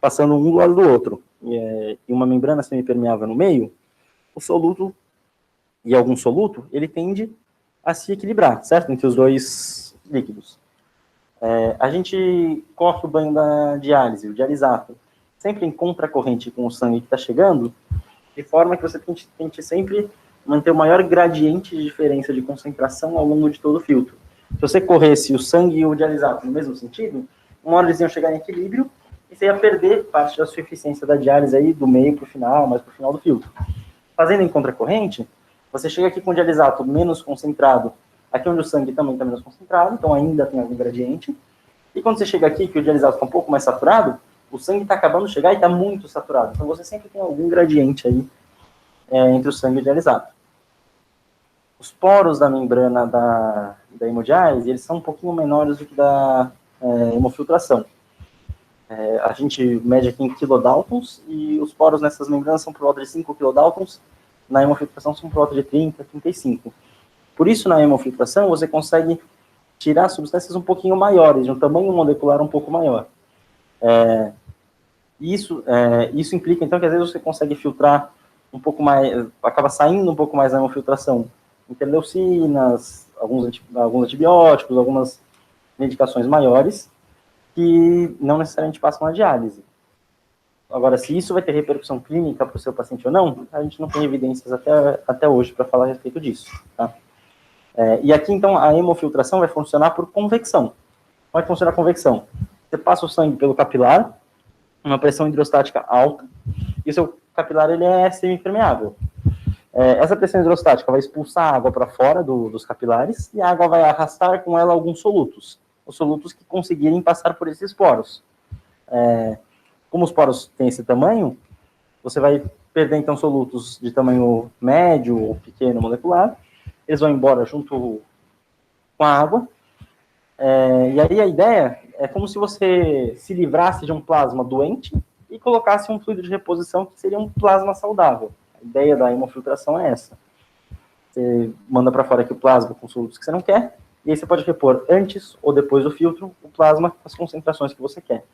passando um do lado do outro, e uma membrana semipermeável no meio, o soluto e algum soluto, ele tende a se equilibrar, certo? Entre os dois líquidos. A gente corre o banho da diálise, o dialisato, sempre em contracorrente com o sangue que está chegando, de forma que você tente sempre manter o maior gradiente de diferença de concentração ao longo de todo o filtro. Se você corresse o sangue e o dialisato no mesmo sentido, uma hora eles iam chegar em equilíbrio e você ia perder parte da sua eficiência da diálise aí do meio para o final, mais para o final do filtro. Fazendo em contracorrente, você chega aqui com o dialisato menos concentrado, aqui onde o sangue também está menos concentrado, então ainda tem algum gradiente. E quando você chega aqui, que o dialisato está um pouco mais saturado, o sangue está acabando de chegar e está muito saturado. Então você sempre tem algum gradiente aí entre o sangue e o dialisato. Os poros da membrana da hemodiálise, eles são um pouquinho menores do que da hemofiltração. A gente mede aqui em kilodaltons, e os poros nessas membranas são por volta de 5 kilodaltons, na hemofiltração são por volta de 30, 35. Por isso, na hemofiltração, você consegue tirar substâncias um pouquinho maiores, de um tamanho molecular um pouco maior. Isso implica, então, que às vezes você consegue filtrar um pouco mais, acaba saindo um pouco mais da hemofiltração, interleucinas, alguns antibióticos, algumas medicações maiores, que não necessariamente passam na diálise. Agora, se isso vai ter repercussão clínica para o seu paciente ou não, a gente não tem evidências até hoje para falar a respeito disso. Tá? E aqui, então, a hemofiltração vai funcionar por convecção. Como é que funciona a convecção? Você passa o sangue pelo capilar, uma pressão hidrostática alta, e o seu capilar ele é semipermeável. Essa pressão hidrostática vai expulsar a água para fora dos capilares, e a água vai arrastar com ela alguns solutos. Os solutos que conseguirem passar por esses poros. Como os poros têm esse tamanho, você vai perder, então, solutos de tamanho médio ou pequeno molecular, eles vão embora junto com a água, e aí a ideia é como se você se livrasse de um plasma doente e colocasse um fluido de reposição que seria um plasma saudável. A ideia da hemofiltração é essa. Você manda para fora aqui o plasma com solutos que você não quer, e aí você pode repor antes ou depois do filtro o plasma com as concentrações que você quer.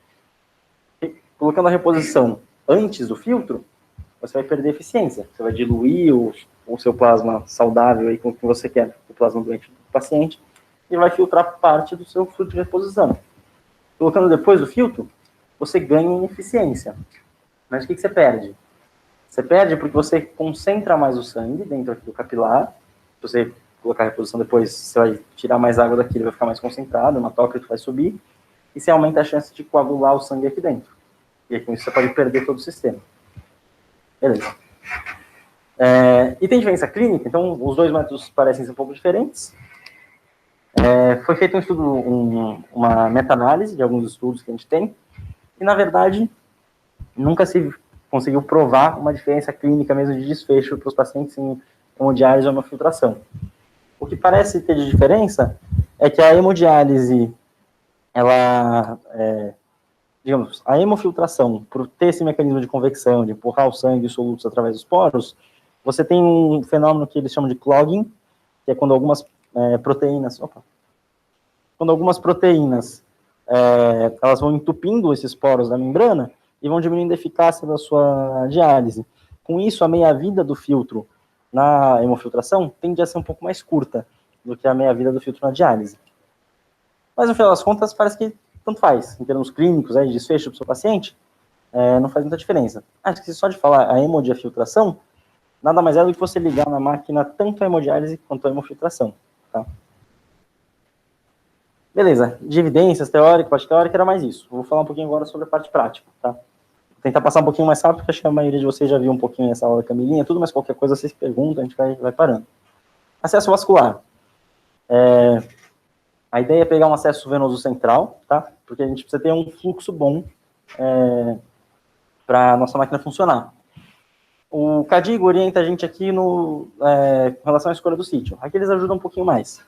E, colocando a reposição antes do filtro, você vai perder eficiência. Você vai diluir o seu plasma saudável aí com o que você quer, o plasma doente do paciente, e vai filtrar parte do seu fluido de reposição. Colocando depois do filtro, você ganha em eficiência. Mas o que você perde? Você perde porque você concentra mais o sangue dentro aqui do capilar. Se você colocar a reposição depois, você vai tirar mais água daqui, ele vai ficar mais concentrado, uma toca vai subir, e você aumenta a chance de coagular o sangue aqui dentro. E aí, com isso, você pode perder todo o sistema. Beleza. E tem diferença clínica, então os dois métodos parecem ser um pouco diferentes. Foi feito um estudo, uma meta-análise de alguns estudos que a gente tem, e na verdade, nunca se conseguiu provar uma diferença clínica mesmo de desfecho para os pacientes em hemodiálise ou hemofiltração. O que parece ter de diferença é que a hemodiálise, ela, digamos, a hemofiltração, por ter esse mecanismo de convecção, de empurrar o sangue e os solutos através dos poros, você tem um fenômeno que eles chamam de clogging, que é quando algumas proteínas, elas vão entupindo esses poros da membrana e vão diminuindo a eficácia da sua diálise. Com isso, a meia-vida do filtro na hemofiltração tende a ser um pouco mais curta do que a meia-vida do filtro na diálise. Mas, no final das contas, parece que tanto faz. Em termos clínicos, de desfecho para o seu paciente, não faz muita diferença. Esqueci só de falar, a hemodiafiltração nada mais é do que você ligar na máquina tanto a hemodiálise quanto a hemofiltração. Tá? Beleza, de evidências, teórica, parte teórica, era mais isso. Vou falar um pouquinho agora sobre a parte prática, tá? Vou tentar passar um pouquinho mais rápido, porque acho que a maioria de vocês já viu um pouquinho essa aula da Camilinha, tudo, mas qualquer coisa vocês perguntam, a gente vai parando. Acesso vascular. A ideia é pegar um acesso venoso central, tá? Porque a gente precisa ter um fluxo bom para a nossa máquina funcionar. O Cadigo orienta a gente aqui com relação à escolha do sítio. Aqui eles ajudam um pouquinho mais.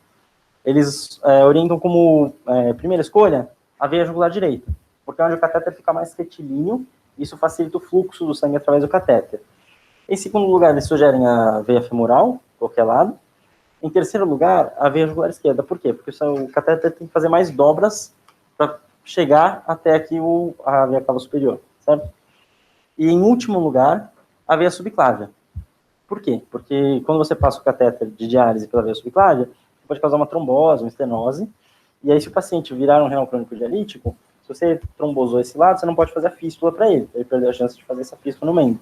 Eles orientam como primeira escolha a veia jugular direita, porque é onde o catéter fica mais retilíneo, isso facilita o fluxo do sangue através do catéter. Em segundo lugar, eles sugerem a veia femoral, qualquer lado. Em terceiro lugar, a veia jugular esquerda. Por quê? Porque o catéter tem que fazer mais dobras para chegar até aqui a veia cava superior, certo? E em último lugar, a veia subclávia. Por quê? Porque quando você passa o catéter de diálise pela veia subclávia, pode causar uma trombose, uma estenose, e aí se o paciente virar um renal crônico dialítico, se você trombosou esse lado, você não pode fazer a fístula para ele perdeu a chance de fazer essa fístula no membro.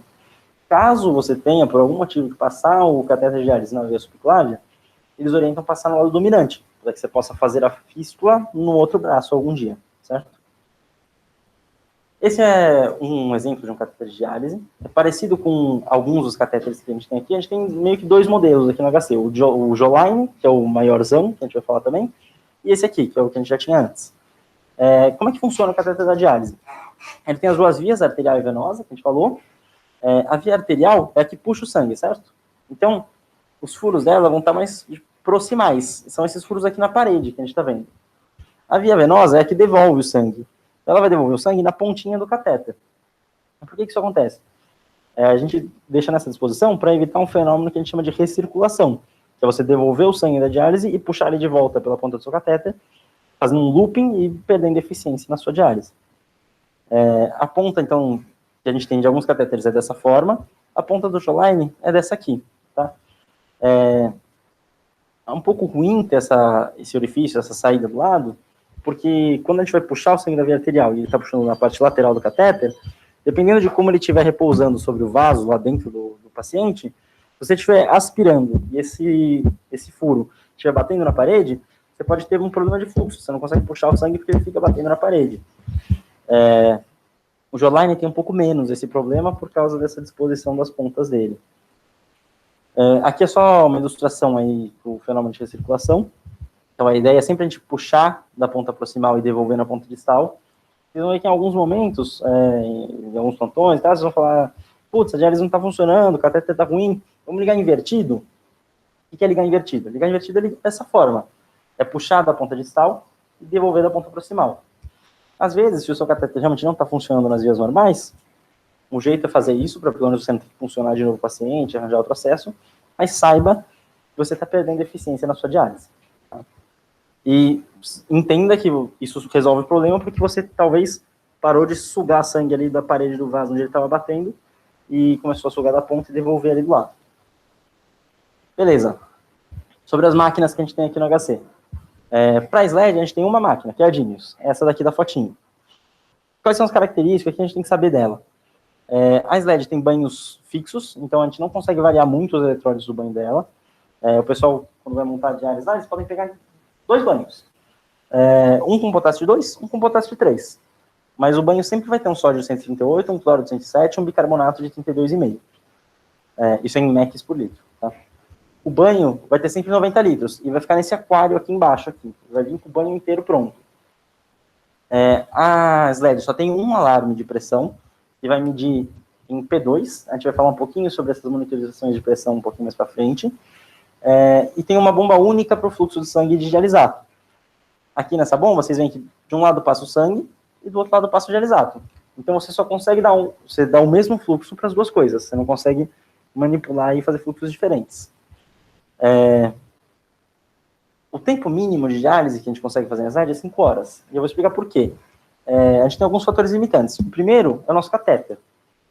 Caso você tenha, por algum motivo, que passar o catéter de diálise na veia subclávia, eles orientam passar no lado dominante, para que você possa fazer a fístula no outro braço algum dia, certo? Esse é um exemplo de um catéter de diálise. É parecido com alguns dos catéteres que a gente tem aqui. A gente tem meio que dois modelos aqui no HC. O Joline, que é o maiorzão, que a gente vai falar também, e esse aqui, que é o que a gente já tinha antes. Como é que funciona o catéter da diálise? Ele tem as duas vias, arterial e venosa, que a gente falou. A via arterial é a que puxa o sangue, certo? Então, os furos dela vão estar mais proximais. São esses furos aqui na parede que a gente está vendo. A via venosa é a que devolve o sangue. Ela vai devolver o sangue na pontinha do catéter. Por que isso acontece? A gente deixa nessa disposição para evitar um fenômeno que a gente chama de recirculação, que é você devolver o sangue da diálise e puxar ele de volta pela ponta do seu catéter, fazendo um looping e perdendo eficiência na sua diálise. A ponta, então, que a gente tem de alguns catéteres é dessa forma, a ponta do Joline é dessa aqui, tá? É um pouco ruim ter esse orifício, essa saída do lado, porque quando a gente vai puxar o sangue da via arterial e ele está puxando na parte lateral do catéter, dependendo de como ele estiver repousando sobre o vaso lá dentro do paciente, se você estiver aspirando e esse furo estiver batendo na parede, você pode ter um problema de fluxo, você não consegue puxar o sangue porque ele fica batendo na parede. O Joline tem um pouco menos esse problema por causa dessa disposição das pontas dele. Aqui é só uma ilustração aí do fenômeno de recirculação. Então, a ideia é sempre a gente puxar da ponta proximal e devolver na ponta distal. Vocês vão ver que em alguns momentos, em alguns plantões, vocês vão falar, putz, a diálise não está funcionando, o catéter está ruim, vamos ligar invertido? O que é ligar invertido? Ligar invertido é dessa forma. É puxar da ponta distal e devolver da ponta proximal. Às vezes, se o seu catéter realmente não está funcionando nas vias normais, o jeito é fazer isso, para pelo menos você não ter que funcionar de novo o paciente, arranjar outro acesso, mas saiba que você está perdendo eficiência na sua diálise. Tá? E entenda que isso resolve o problema porque você talvez parou de sugar sangue ali da parede do vaso onde ele estava batendo e começou a sugar da ponta e devolver ali do lado. Beleza. Sobre as máquinas que a gente tem aqui no HC. Para SLED, a gente tem uma máquina, que é a Genius. Essa daqui da fotinho. Quais são as características que a gente tem que saber dela? A SLED tem banhos fixos, então a gente não consegue variar muito os eletrólitos do banho dela. O pessoal, quando vai montar diárias lá, eles podem pegar 2 banhos. Um com potássio de 2, um com potássio de 3. Mas o banho sempre vai ter um sódio de 138, um cloro de 107 e um bicarbonato de 32,5. Isso é em mEq por litro. Tá? O banho vai ter sempre 90 litros e vai ficar nesse aquário aqui embaixo. Aqui. Vai vir com o banho inteiro pronto. A SLED só tem um alarme de pressão que vai medir em P2. A gente vai falar um pouquinho sobre essas monitorizações de pressão um pouquinho mais para frente. E tem uma bomba única para o fluxo de sangue de dialisato. Aqui nessa bomba, vocês veem que de um lado passa o sangue e do outro lado passa o dialisato. Então você só consegue dar o mesmo fluxo para as duas coisas. Você não consegue manipular e fazer fluxos diferentes. O tempo mínimo de diálise que a gente consegue fazer na SLED é 5 horas. E eu vou explicar por quê. A gente tem alguns fatores limitantes. O primeiro é o nosso catéter.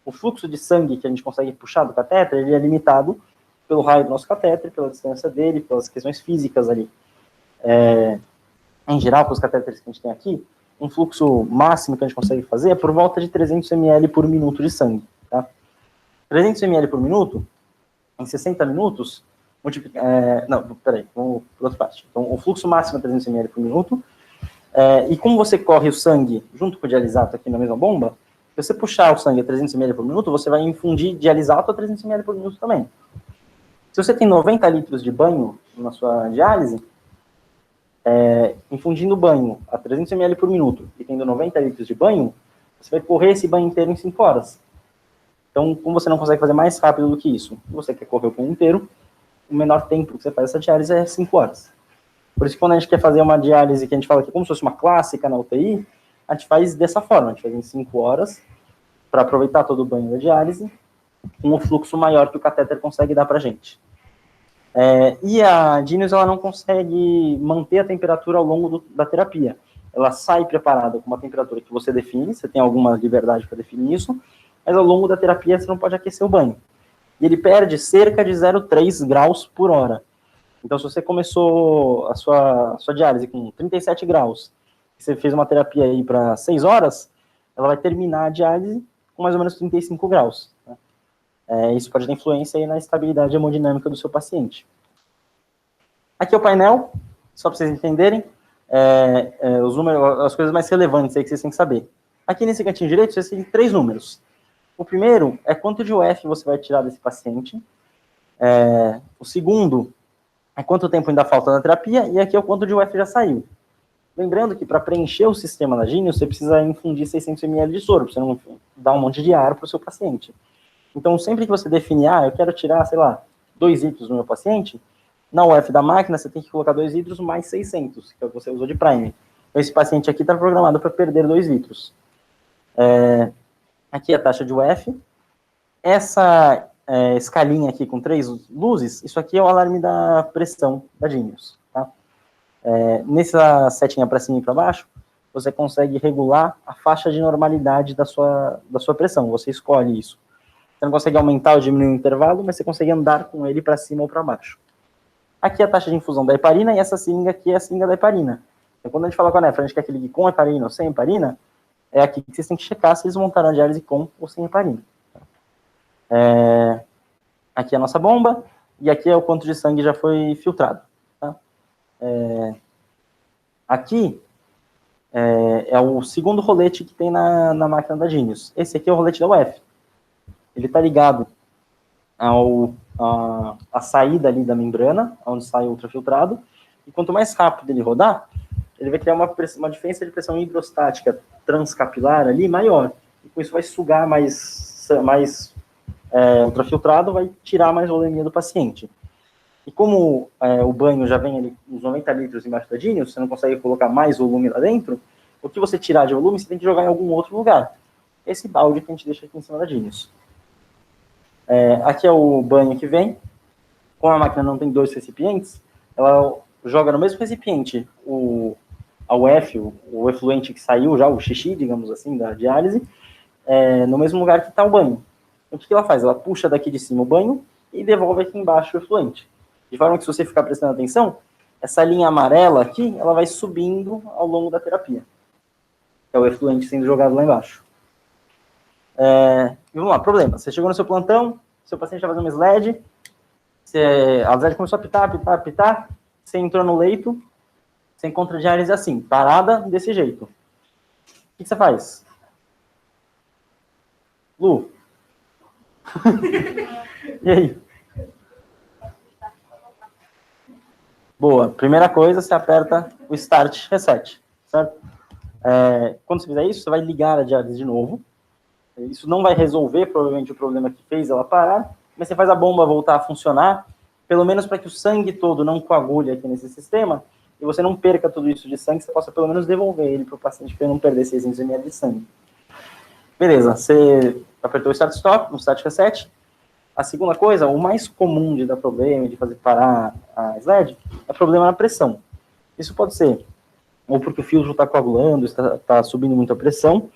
O fluxo de sangue que a gente consegue puxar do catéter, ele é limitado pelo raio do nosso catéter, pela distância dele, pelas questões físicas ali. Em geral, com os catéteres que a gente tem aqui, um fluxo máximo que a gente consegue fazer é por volta de 300 ml por minuto de sangue. Tá? 300 ml por minuto, em 60 minutos, vamos por outra parte. Então, o fluxo máximo é 300 ml por minuto, e como você corre o sangue junto com o dialisato aqui na mesma bomba, se você puxar o sangue a 300 ml por minuto, você vai infundir dialisato a 300 ml por minuto também. Se você tem 90 litros de banho na sua diálise, infundindo banho a 300 ml por minuto e tendo 90 litros de banho, você vai correr esse banho inteiro em 5 horas. Então, como você não consegue fazer mais rápido do que isso, você quer correr o banho inteiro, o menor tempo que você faz essa diálise é 5 horas. Por isso que quando a gente quer fazer uma diálise que a gente fala que é como se fosse uma clássica na UTI, a gente faz dessa forma, a gente faz em 5 horas, para aproveitar todo o banho da diálise, com o fluxo maior que o catéter consegue dar para a gente. E a Genius, ela não consegue manter a temperatura ao longo da terapia. Ela sai preparada com uma temperatura que você define, você tem alguma liberdade para definir isso, mas ao longo da terapia você não pode aquecer o banho. E ele perde cerca de 0,3 graus por hora. Então, se você começou a sua diálise com 37 graus, você fez uma terapia aí para 6 horas, ela vai terminar a diálise com mais ou menos 35 graus. Né? Isso pode ter influência aí na estabilidade hemodinâmica do seu paciente. Aqui é o painel, só para vocês entenderem, os números, as coisas mais relevantes aí que vocês têm que saber. Aqui nesse cantinho direito, vocês têm 3 números. O primeiro é quanto de UF você vai tirar desse paciente. O segundo é quanto tempo ainda falta na terapia, e aqui é o quanto de UF já saiu. Lembrando que para preencher o sistema da Genius, você precisa infundir 600 ml de soro, para você não dar um monte de ar para o seu paciente. Então, sempre que você definir, eu quero tirar, sei lá, 2 litros do meu paciente, na UF da máquina, você tem que colocar 2 litros mais 600, que é o que você usou de prime. Então, esse paciente aqui está programado para perder 2 litros. Aqui é a taxa de UF. Essa escalinha aqui com 3 luzes, isso aqui é o alarme da pressão da Genius. Tá? Nessa setinha para cima e para baixo, você consegue regular a faixa de normalidade da sua pressão. Você escolhe isso. Você não consegue aumentar ou diminuir o intervalo, mas você consegue andar com ele para cima ou para baixo. Aqui é a taxa de infusão da heparina, e essa seringa aqui é a seringa da heparina. Então, quando a gente fala com a nefra, a gente quer que ligue com heparina ou sem heparina, é aqui que vocês têm que checar se eles montaram a diálise com ou sem heparina. Aqui é a nossa bomba, e aqui é o quanto de sangue já foi filtrado. Tá? Aqui é o segundo rolete que tem na máquina da Genius. Esse aqui é o rolete da UF. Ele está ligado à saída ali da membrana, onde sai o ultrafiltrado, e quanto mais rápido ele rodar, ele vai criar uma diferença de pressão hidrostática transcapilar ali maior, e com isso vai sugar mais ultrafiltrado, vai tirar mais volemia do paciente. E como o banho já vem ali uns 90 litros embaixo da Genius, você não consegue colocar mais volume lá dentro, o que você tirar de volume, você tem que jogar em algum outro lugar. Esse balde que a gente deixa aqui em cima da Genius. Aqui é o banho que vem. Como a máquina não tem 2 recipientes, ela joga no mesmo recipiente a UF, o efluente que saiu já, o xixi, digamos assim, da diálise, no mesmo lugar que está o banho. Então, o que ela faz? Ela puxa daqui de cima o banho e devolve aqui embaixo o efluente. De forma que, se você ficar prestando atenção, essa linha amarela aqui, ela vai subindo ao longo da terapia. que é o efluente sendo jogado lá embaixo. E vamos lá, problema. Você chegou no seu plantão, seu paciente está fazendo uma SLED, a SLED começou a apitar, você entrou no leito, você encontra a diálise assim, parada desse jeito. O que você faz? Lu? E aí? Boa. Primeira coisa, você aperta o Start Reset, certo? Quando você fizer isso, você vai ligar a diálise de novo. Isso não vai resolver, provavelmente, o problema que fez ela parar, mas você faz a bomba voltar a funcionar, pelo menos para que o sangue todo não coagule aqui nesse sistema, e você não perca tudo isso de sangue, você possa pelo menos devolver ele para o paciente, para ele não perder 600 ml de sangue. Beleza, você apertou o Start Stop, no Start Reset. A segunda coisa, o mais comum de dar problema, de fazer parar a SLED, é problema na pressão. Isso pode ser ou porque o filtro está coagulando, está subindo muita pressão,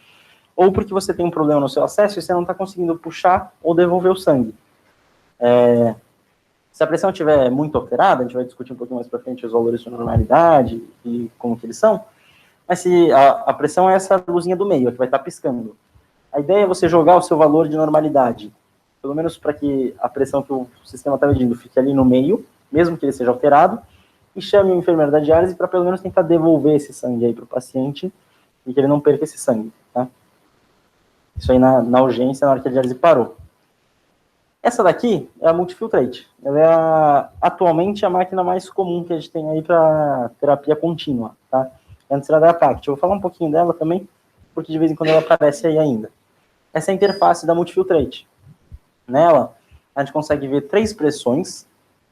ou porque você tem um problema no seu acesso e você não está conseguindo puxar ou devolver o sangue. Se a pressão estiver muito alterada, a gente vai discutir um pouquinho mais para frente os valores de normalidade e como que eles são, mas se a pressão é essa luzinha do meio, que vai estar piscando. A ideia é você jogar o seu valor de normalidade, pelo menos para que a pressão que o sistema está medindo fique ali no meio, mesmo que ele seja alterado, e chame o enfermeiro da diálise para pelo menos tentar devolver esse sangue aí para o paciente e que ele não perca esse sangue, tá? Isso aí na urgência, na hora que a diálise parou. Essa daqui é a Multifiltrate. Ela é atualmente a máquina mais comum que a gente tem aí para terapia contínua, tá? Antes era da Pact. Eu vou falar um pouquinho dela também, porque de vez em quando ela aparece aí ainda. Essa é a interface da Multifiltrate. Nela, a gente consegue ver 3 pressões,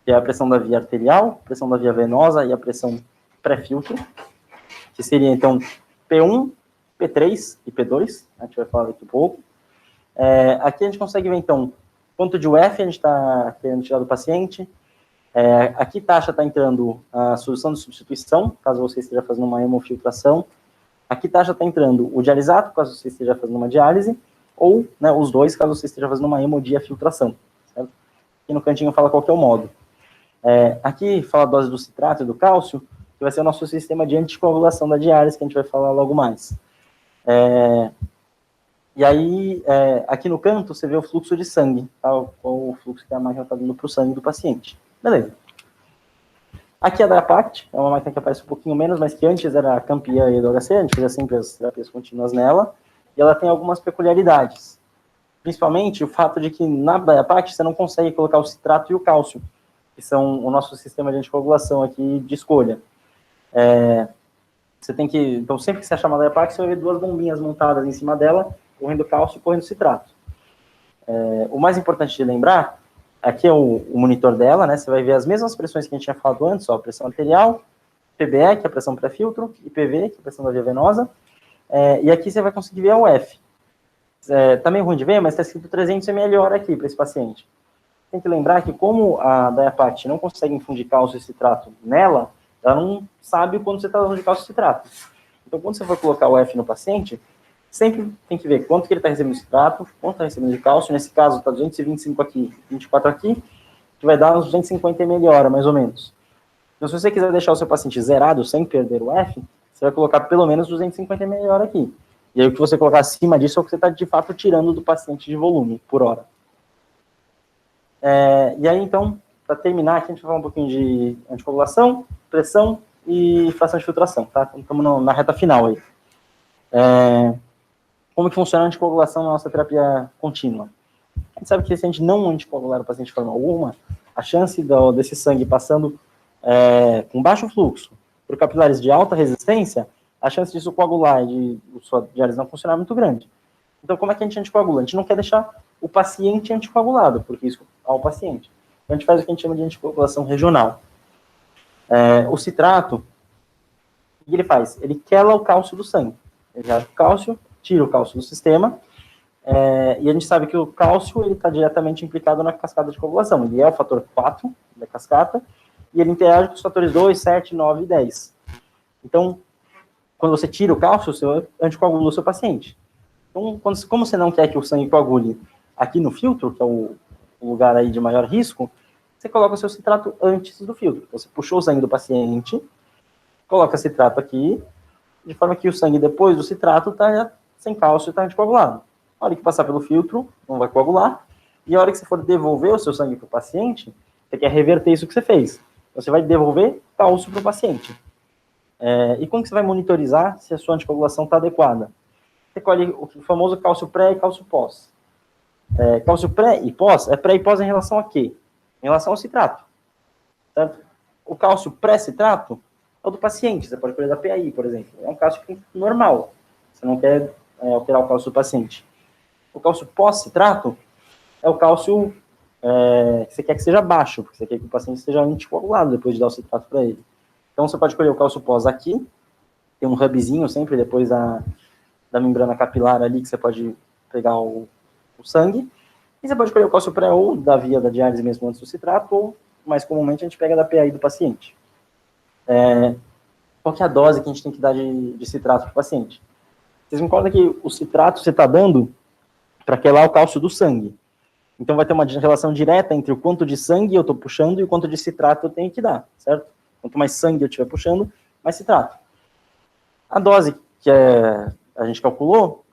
que é a pressão da via arterial, a pressão da via venosa e a pressão pré-filtro, que seria, então, P1, P3 e P2, a gente vai falar daqui a pouco. Aqui a gente consegue ver, então, quanto de UF a gente está querendo tirar do paciente. Aqui taxa está entrando a solução de substituição, caso você esteja fazendo uma hemofiltração. Aqui taxa está entrando o dialisato, caso você esteja fazendo uma diálise, ou, né, os dois, caso você esteja fazendo uma hemodiafiltração. Certo? Aqui no cantinho fala qual que é o modo. Aqui fala a dose do citrato e do cálcio, que vai ser o nosso sistema de anticoagulação da diálise, que a gente vai falar logo mais. E aí, aqui no canto, você vê o fluxo de sangue, tá? O fluxo que a máquina está dando para o sangue do paciente. Beleza. Aqui é a Diapact, é uma máquina que aparece um pouquinho menos, mas que antes era campeã aí do HC, a gente fazia sempre as terapias contínuas nela, e ela tem algumas peculiaridades. Principalmente o fato de que na Diapact você não consegue colocar o citrato e o cálcio, que são o nosso sistema de anticoagulação aqui de escolha. Você tem que, então sempre que você achar uma Diapact, você vai ver 2 bombinhas montadas em cima dela, correndo cálcio e correndo citrato. O mais importante de lembrar, aqui é o monitor dela, né? Você vai ver as mesmas pressões que a gente tinha falado antes, ó, pressão arterial, PBE, que é a pressão pré-filtro, e PV, que é a pressão da via venosa, e aqui você vai conseguir ver a UF. Tá meio ruim de ver, mas está escrito 300 ml hora aqui para esse paciente. Tem que lembrar que como a Diapact não consegue infundir cálcio e citrato nela, ela não sabe o quanto você está dando de cálcio e citrato. Então, quando você for colocar o UF no paciente, sempre tem que ver quanto que ele está recebendo de citrato, quanto está recebendo de cálcio. Nesse caso, está 225 aqui, 24 aqui, que vai dar uns 250 ml hora, mais ou menos. Então, se você quiser deixar o seu paciente zerado, sem perder o F, você vai colocar pelo menos 250 ml hora aqui. E aí, o que você colocar acima disso é o que você está, de fato, tirando do paciente de volume, por hora. E aí, então, para terminar, aqui a gente vai falar um pouquinho de anticoagulação, pressão e fração de filtração, tá? Estamos na reta final aí. Como que funciona a anticoagulação na nossa terapia contínua? A gente sabe que se a gente não anticoagular o paciente de forma alguma, a chance desse sangue passando com baixo fluxo por capilares de alta resistência, a chance disso coagular e de sua diálise não funcionar é muito grande. Então, como é que a gente anticoagula? A gente não quer deixar o paciente anticoagulado, porque isso ao paciente. Então, a gente faz o que a gente chama de anticoagulação regional. O citrato, o que ele faz? Ele quela o cálcio do sangue. Ele já o cálcio, tira o cálcio do sistema, e a gente sabe que o cálcio está diretamente implicado na cascata de coagulação. Ele é o fator 4 da cascata, e ele interage com os fatores 2, 7, 9 e 10. Então, quando você tira o cálcio, você anticoagula o seu paciente. Então, como você não quer que o sangue coagule aqui no filtro, que é o lugar aí de maior risco, você coloca o seu citrato antes do filtro. Então, você puxou o sangue do paciente, coloca citrato aqui, de forma que o sangue depois do citrato está sem cálcio e está anticoagulado. A hora que passar pelo filtro, não vai coagular, e a hora que você for devolver o seu sangue para o paciente, você quer reverter isso que você fez. Você vai devolver cálcio para o paciente. E como que você vai monitorizar se a sua anticoagulação está adequada? Você colhe o famoso cálcio pré e cálcio pós. Cálcio pré e pós, pré e pós em relação a quê? Em relação ao citrato. Certo? O cálcio pré-citrato é o do paciente, você pode colher da PAI, por exemplo. É um cálcio normal, você não quer alterar o cálcio do paciente. O cálcio pós-citrato é o cálcio que você quer que seja baixo, porque você quer que o paciente esteja anticoagulado depois de dar o citrato para ele. Então, você pode colher o cálcio pós aqui, tem um hubzinho sempre depois da membrana capilar ali, que você pode pegar o sangue, e você pode colher o cálcio pré ou da via da diálise mesmo antes do citrato, ou, mais comumente, a gente pega da PAI do paciente. Qual que é a dose que a gente tem que dar de citrato para o paciente? Vocês concordam que o citrato você está dando para quelar o cálcio do sangue. Então vai ter uma relação direta entre o quanto de sangue eu estou puxando e o quanto de citrato eu tenho que dar, certo? Quanto mais sangue eu estiver puxando, mais citrato. A dose que a gente calculou,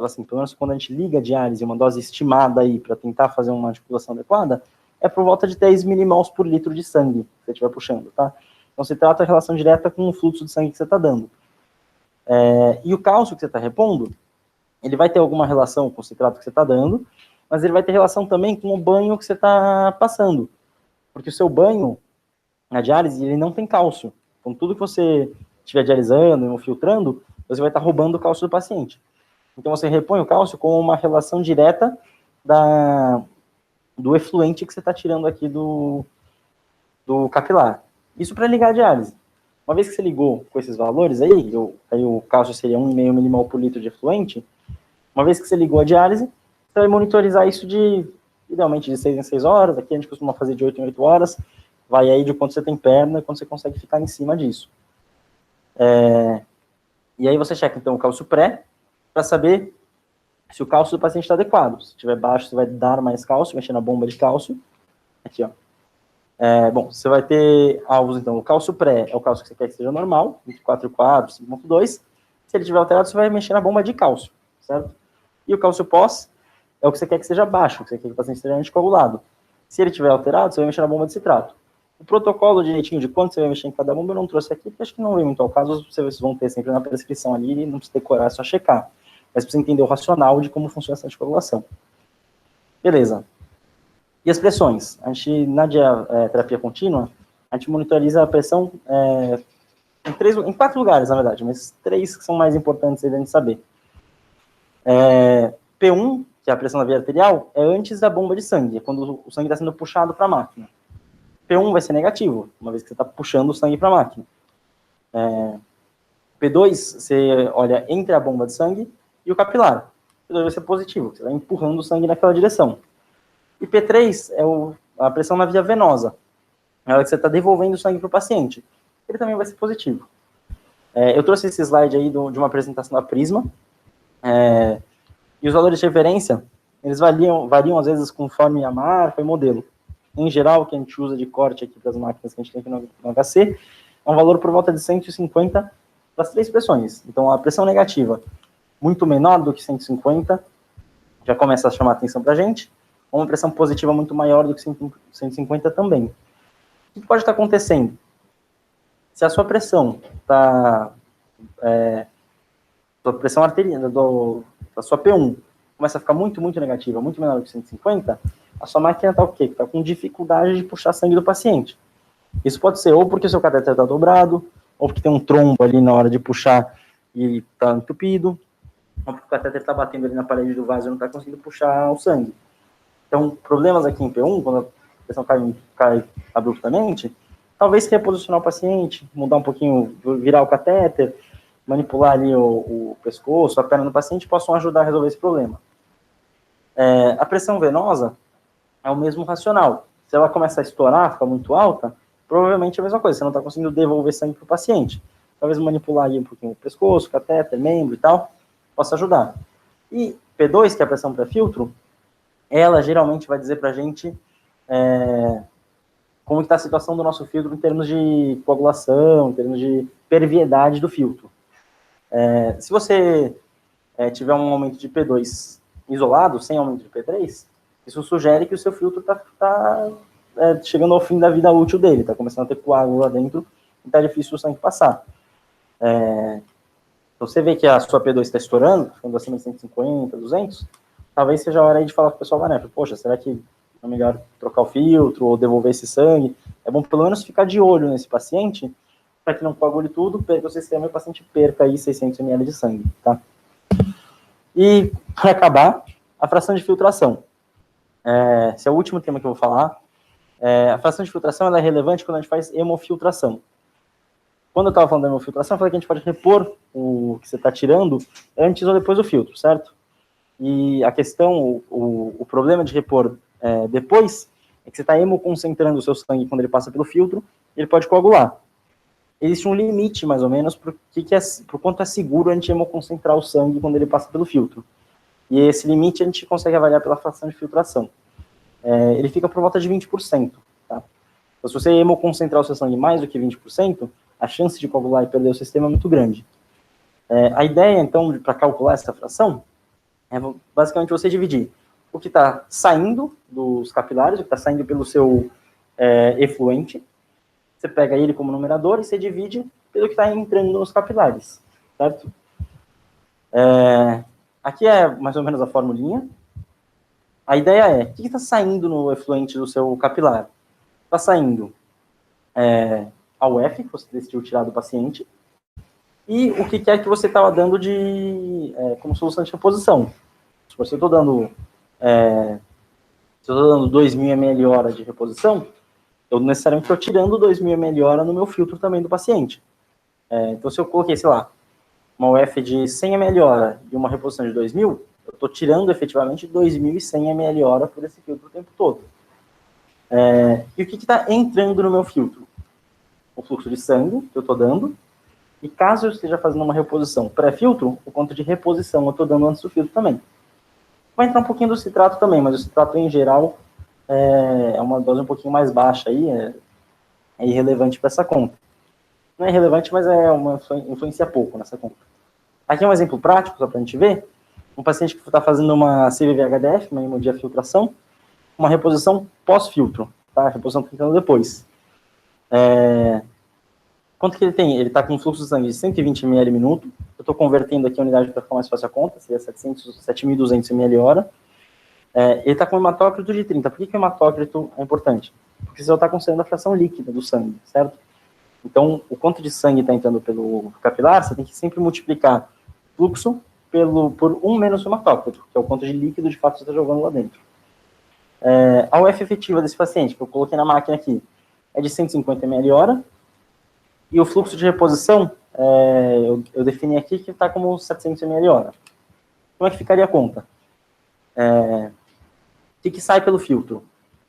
assim, pelo menos quando a gente liga a diálise, uma dose estimada aí para tentar fazer uma articulação adequada, é por volta de 10 milimols por litro de sangue que você estiver puxando, tá? Então citrato é a relação direta com o fluxo de sangue que você está dando. E o cálcio que você está repondo, ele vai ter alguma relação com o citrato que você está dando, mas ele vai ter relação também com o banho que você está passando. Porque o seu banho, na diálise, ele não tem cálcio. Então, tudo que você estiver dialisando ou filtrando, você vai estar roubando o cálcio do paciente. Então, você repõe o cálcio com uma relação direta do efluente que você está tirando aqui do capilar. Isso para ligar a diálise. Uma vez que você ligou com esses valores aí o cálcio seria 1,5 milimol por litro de efluente. Uma vez que você ligou a diálise, você vai monitorizar isso idealmente de 6 em 6 horas. Aqui a gente costuma fazer de 8 em 8 horas. Vai aí de quanto você tem perna e quanto você consegue ficar em cima disso. E aí você checa, então, o cálcio pré, para saber se o cálcio do paciente está adequado. Se estiver baixo, você vai dar mais cálcio, mexer na bomba de cálcio. Aqui, ó. Bom, você vai ter alvos, então, o cálcio pré é o cálcio que você quer que seja normal, 4,4, 5,2. Se ele estiver alterado, você vai mexer na bomba de cálcio, certo? E o cálcio pós é o que você quer que seja baixo, que você quer que o paciente esteja anticoagulado. Se ele estiver alterado, você vai mexer na bomba de citrato. O protocolo direitinho de quanto você vai mexer em cada bomba eu não trouxe aqui, porque acho que não vem muito ao caso, vocês vão ter sempre na prescrição ali, e não precisa decorar, é só checar. Mas precisa entender o racional de como funciona essa anticoagulação. Beleza. E as pressões? A gente, na terapia contínua, a gente monitoriza a pressão em 4 lugares, na verdade, mas 3 que são mais importantes aí da gente saber. P1, que é a pressão da via arterial, é antes da bomba de sangue, é quando o sangue está sendo puxado para a máquina. P1 vai ser negativo, uma vez que você está puxando o sangue para a máquina. P2, você olha entre a bomba de sangue e o capilar. P2 vai ser positivo, você vai empurrando o sangue naquela direção. E P3 é a pressão na via venosa, é a hora que você está devolvendo o sangue para o paciente. Ele também vai ser positivo. Eu trouxe esse slide aí de uma apresentação da Prisma, e os valores de referência, eles variam às vezes conforme a marca e modelo. Em geral, o que a gente usa de corte aqui para as máquinas que a gente tem aqui no HC, é um valor por volta de 150 para as 3 pressões. Então, a pressão negativa, muito menor do que 150, já começa a chamar atenção para a gente. Uma pressão positiva muito maior do que 150 também. O que pode estar acontecendo? Se a sua pressão está... sua pressão arterial, da sua P1, começa a ficar muito, muito negativa, muito menor do que 150, a sua máquina está o quê? Está com dificuldade de puxar sangue do paciente. Isso pode ser ou porque o seu catéter está dobrado, ou porque tem um trombo ali na hora de puxar e está entupido, ou porque o catéter está batendo ali na parede do vaso e não está conseguindo puxar o sangue. Então, problemas aqui em P1, quando a pressão cai abruptamente, talvez reposicionar o paciente, mudar um pouquinho, virar o catéter, manipular ali o pescoço, a perna do paciente, possam ajudar a resolver esse problema. A pressão venosa é o mesmo racional. Se ela começa a estourar, ficar muito alta, provavelmente é a mesma coisa, você não está conseguindo devolver sangue para o paciente. Talvez manipular aí um pouquinho o pescoço, catéter, membro e tal, possa ajudar. E P2, que é a pressão pré-filtro, ela geralmente vai dizer para a gente como está a situação do nosso filtro em termos de coagulação, em termos de perviedade do filtro. Se você tiver um aumento de P2 isolado, sem aumento de P3, isso sugere que o seu filtro está chegando ao fim da vida útil dele, está começando a ter coágulo lá dentro, e está difícil o sangue passar. Você vê que a sua P2 está estourando, ficando acima de 150, 200, talvez seja a hora aí de falar com o pessoal da NEP, poxa, será que é melhor trocar o filtro ou devolver esse sangue? É bom pelo menos ficar de olho nesse paciente, para que não coagule tudo, perca o sistema e o paciente perca aí 600 ml de sangue, tá? E, para acabar, a fração de filtração. Esse é o último tema que eu vou falar. A fração de filtração ela é relevante quando a gente faz hemofiltração. Quando eu estava falando da hemofiltração, eu falei que a gente pode repor o que você está tirando antes ou depois do filtro, certo? E a questão, o problema de repor depois é que você está hemoconcentrando o seu sangue quando ele passa pelo filtro, ele pode coagular. Existe um limite, mais ou menos, por quanto é seguro a gente hemoconcentrar o sangue quando ele passa pelo filtro. E esse limite a gente consegue avaliar pela fração de filtração. Ele fica por volta de 20%. Tá? Então, se você hemoconcentrar o seu sangue mais do que 20%, a chance de coagular e perder o sistema é muito grande. A ideia, então, para calcular essa fração, é basicamente você dividir o que está saindo dos capilares, o que está saindo pelo seu efluente. Você pega ele como numerador e você divide pelo que está entrando nos capilares, certo? Aqui é mais ou menos a formulinha. A ideia é, o que está saindo no efluente do seu capilar? Está saindo a UF, que você decidiu tirar do paciente, e o que é que você estava dando como solução de reposição. Se eu estou dando 2.000 ml hora de reposição, eu necessariamente estou tirando 2.000 ml hora no meu filtro também do paciente. Então, se eu coloquei, sei lá, uma UF de 100 ml hora e uma reposição de 2.000, eu estou tirando efetivamente 2.100 ml hora por esse filtro o tempo todo. E o que está entrando no meu filtro? O fluxo de sangue que eu estou dando, e caso eu esteja fazendo uma reposição pré-filtro, o quanto de reposição eu estou dando antes do filtro também. Vai entrar um pouquinho do citrato também, mas o citrato em geral é uma dose um pouquinho mais baixa aí, é irrelevante para essa conta. Não é irrelevante, mas influencia pouco nessa conta. Aqui é um exemplo prático, só para a gente ver. Um paciente que está fazendo uma CVV-HDF, uma hemodiafiltração, uma reposição pós-filtro, tá? A reposição está entrando depois. Quanto que ele tem? Ele está com um fluxo de sangue de 120 ml minuto. Eu estou convertendo aqui a unidade para ficar mais fácil a conta, seria 7.200 ml hora. Ele está com um hematócrito de 30. Por que o hematócrito é importante? Porque você está considerando a fração líquida do sangue, certo? Então, o quanto de sangue está entrando pelo capilar, você tem que sempre multiplicar fluxo por 1 menos o hematócrito, que é o quanto de líquido de fato você está jogando lá dentro. A UF efetiva desse paciente, que eu coloquei na máquina aqui, é de 150 ml hora, e o fluxo de reposição, eu defini aqui que está como 700 ml hora. Como é que ficaria a conta? O que sai pelo filtro?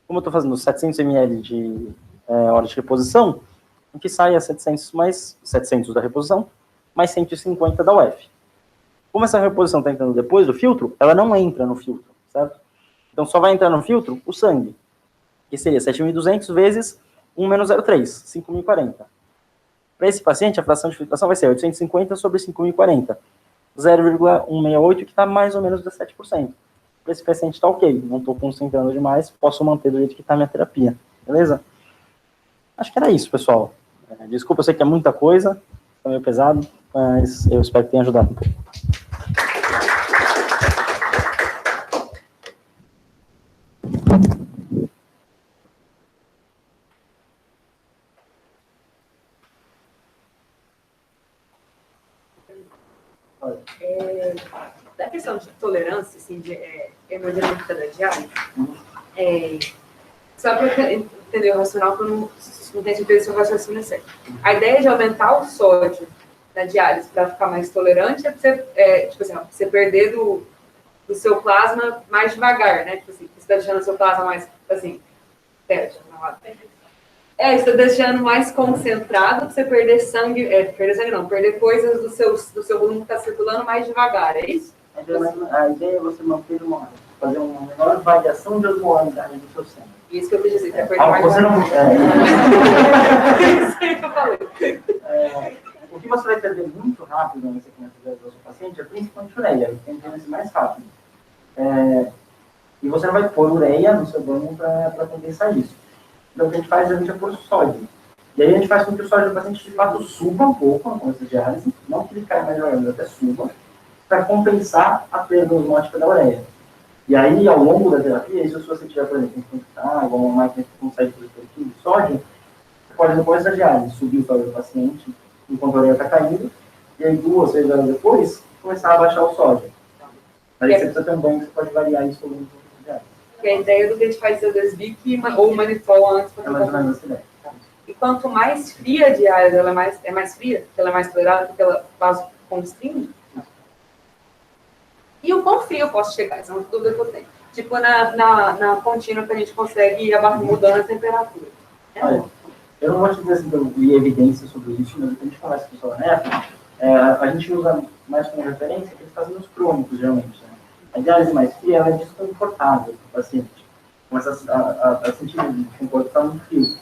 Como eu estou fazendo 700 ml de hora de reposição, o que sai é 700 mais 700 da reposição, mais 150 da UF. Como essa reposição está entrando depois do filtro, ela não entra no filtro, certo? Então só vai entrar no filtro o sangue, que seria 7.200 vezes 1 menos 0,3, 5.040. Para esse paciente, a fração de filtração vai ser 850 sobre 5.040, 0,168, que está mais ou menos 17%. Para esse paciente está ok, não estou concentrando demais, posso manter do jeito que está a minha terapia, beleza? Acho que era isso, pessoal. Desculpa, eu sei que é muita coisa, é meio pesado, mas eu espero que tenha ajudado um pouco. Da questão de tolerância, assim, de hemodinâmica da diálise, só para entender o racional, porque eu não tenho certeza se o raciocínio é certo. A ideia de aumentar o sódio da diálise para ficar mais tolerante é tipo assim, você perder do seu plasma mais devagar, né? Tipo assim, você está deixando o seu plasma mais, assim, você está deixando mais concentrado para você perder sangue, perder coisas do seu volume que está circulando mais devagar, é isso? A ideia é você manter uma fazer uma menor variação de osmolaridade do seu sangue. Isso que eu quis dizer, que apertar Você não... Isso que eu falei. O que você vai perder muito rápido na sequência do seu paciente é principalmente ureia, que tem que mais rápido. E você não vai pôr ureia no seu banho para compensar isso. Então, o que a gente faz, a gente é pôr sódio. E aí a gente faz com que o sódio do paciente, de fato, suba um pouco na coisa de diálise, não que ele caia mais ou menos, até suba, para compensar a perda osmótica da ureia. E aí, ao longo da terapia, isso se você tiver, por exemplo, água, uma máquina que consegue fazer de sódio, você pode, depois da diálise, subir o sódio do paciente, enquanto a ureia está caindo, e aí 2, 6 horas depois, começar a baixar o sódio. Aí você precisa ter um banho que você pode variar isso ao longo da diálise. Que é a ideia do que a gente faz o Desbic ou o Manitol antes. É mais ou menos essa ideia. E quanto mais fria a diálise, ela é mais fria, porque ela é mais tolerável, porque ela vasoconstringe. E o quão frio eu posso chegar? Essa é uma dúvida que eu tenho. Tipo, na contínua que a gente consegue ir mudando a temperatura. Olha, eu não vou te dizer assim, de evidência sobre isso, mas a gente conversa com o Solaneto, a gente usa mais como referência aqueles casos crônicos, geralmente. Né? A diálise mais fria, ela é desconfortável para o paciente. Começa a sentir desconforto está muito frio.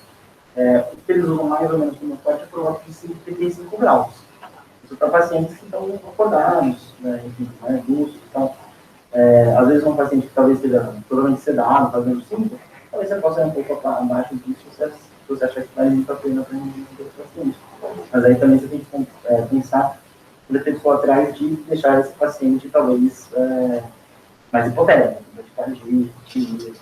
O que eles usam mais ou menos como forte é por volta de 35 graus. Isso para pacientes que estão acordados, né, enfim, lúcidos e tal. Às vezes um paciente que talvez esteja totalmente sedado, fazendo 5, talvez você possa ir um pouco abaixo disso, se você achar que vale muito a pena para o paciente. Mas aí também você tem que pensar nos efeitos colaterais de deixar esse paciente talvez mais hipotérmico, de cardia, tudo isso.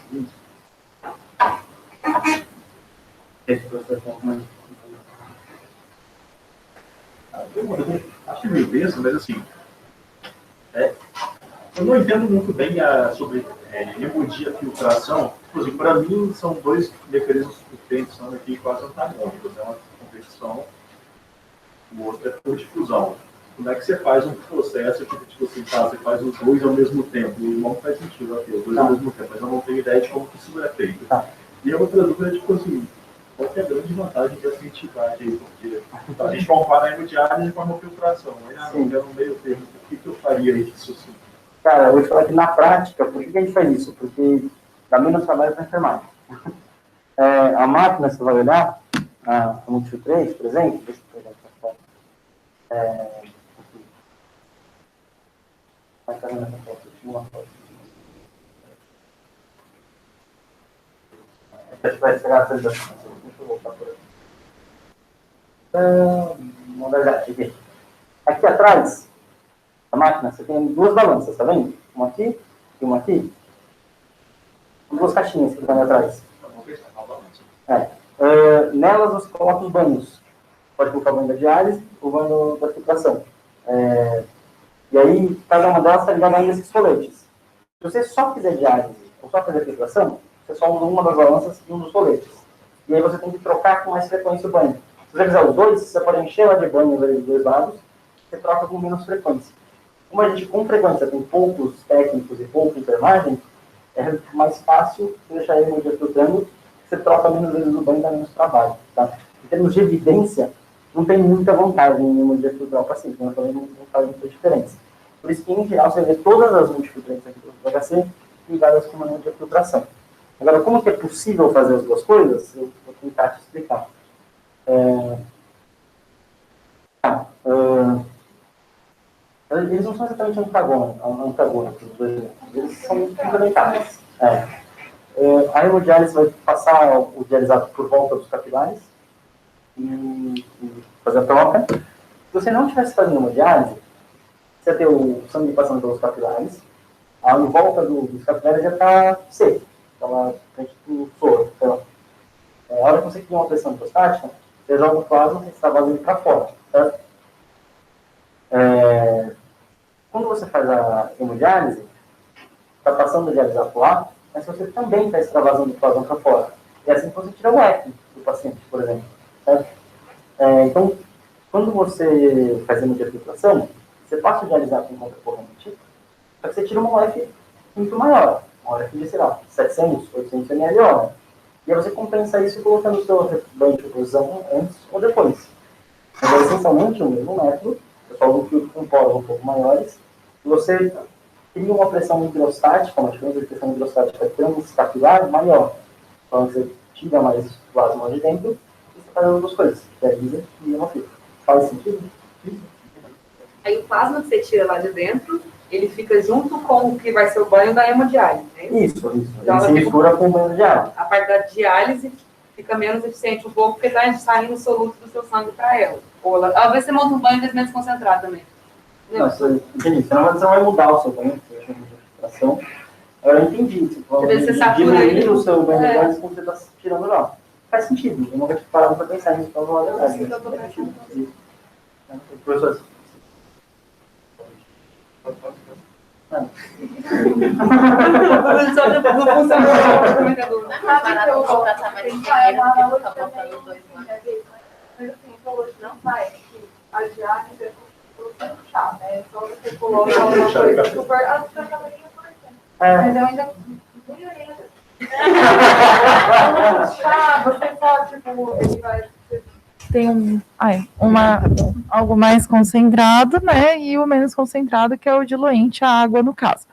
Esse professor tem uma... Acho meio denso, mas assim, eu não entendo muito bem sobre hemodia filtração. Inclusive, para mim, são dois mecanismos diferentes, são aqui quase antagônicos. É uma competição, o outro é por difusão. Como é que você faz um processo que, tipo assim, você faz os dois ao mesmo tempo? Não faz sentido, os dois ao mesmo tempo, mas eu não tenho ideia de como que isso é feito. E a outra dúvida é, tipo assim, qual que é a grande vantagem dessa entidade aí? Porque a gente compara a hemodiálise com a hemofiltração. Aí, no meio termo, o que eu faria isso assim? Cara, eu vou te falar que na prática, por que a gente faz isso? Porque dá menos trabalho para a enfermagem. A máquina, você vai olhar, a Multifiltrate, por exemplo, deixa eu pegar essa foto. Vai fazendo essa foto, deixa eu uma foto. A gente vai pegar a apresentação. Deixa eu voltar por aqui. Aqui atrás da máquina, você tem duas balanças, tá vendo? Uma aqui e uma aqui. Duas caixinhas que estão ali atrás. Nelas você coloca os banhos. Pode colocar o banho da diálise, o banho da filtração. E aí, cada uma delas está ligada a esses coletes. Se você só fizer diálise ou só fizer filtração, você só usa uma das balanças e um dos coletes. E aí você tem que trocar com mais frequência o banho. Se você fizer os dois, você pode encher ela de banho dos dois lados, você troca com menos frequência. Como a gente com frequência tem poucos técnicos e pouca enfermagem, é mais fácil deixar a hemorragia filtrando, você troca menos vezes o banho e dá menos trabalho. Tá? Em termos de evidência, não tem muita vantagem em hemorragia filtrar o paciente, mas também não faz muita diferença. Por isso que, em geral, você vê todas as multifiltrantes aqui do HC ligadas com uma hemorragia filtração. Agora, como que é possível fazer as duas coisas? Eu vou tentar te explicar. Eles não são exatamente antagônicos, eles são complementares. A hemodiálise vai passar o dialisado por volta dos capilares e fazer a troca. Se você não estivesse fazendo hemodiálise, você ia ter o sangue passando pelos capilares, em volta dos capilares já está seco, aquela frente do soro. Então, a hora que você cria uma pressão prostática, você joga o plasma e está vazando para fora, certo? Quando você faz a hemodiálise, está passando o dialisato lá, mas você também está extravasando o plasma para fora. É assim que você tira o ECMO do paciente, por exemplo. Certo? Então, quando você faz hemodiafiltração, você passa o dialisato em contracorrente, só que você tira uma UF muito maior, uma UF de, sei lá, 700, 800 ml hora. E aí você compensa isso colocando o seu banho de reposição antes ou depois. Mas é essencialmente o mesmo método, eu só uso filtro com poros um pouco maiores, e você cria uma pressão hidrostática, uma diferença de pressão hidrostática transcapilar maior. Então, você tira mais plasma de dentro e você faz as duas coisas, que é a lisa e hemofílica. Faz sentido? Aí o plasma que você tira lá de dentro, ele fica junto com o que vai ser o banho da hemodiálise, né? Isso. Então, ele se mistura com o banho de água. A parte da diálise fica menos eficiente um pouco, porque está saindo soluto do seu sangue para ela. Ou ela, às vezes você monta um banho de menos concentrado também. Não, você não vai mudar o seu banho, você chama de filtração. Eu entendi. Você diminuir o seu banho de diálise quando você está tirando lá. Faz sentido. Eu nunca tinha parado para pensar nisso, então não é verdade. Professor, não. Não funcionou. Eu vou tratar mais dinheiro, porque tá botando 2 anos. Mas assim, falou que não faz, que a diálise é como chá, né? Só você coloca uma coisa super. Ah, você acaba de mas eu ainda. Chá, você só, tipo, ele vai. Tem algo mais concentrado, né? E o menos concentrado, que é o diluente, a água, no caso.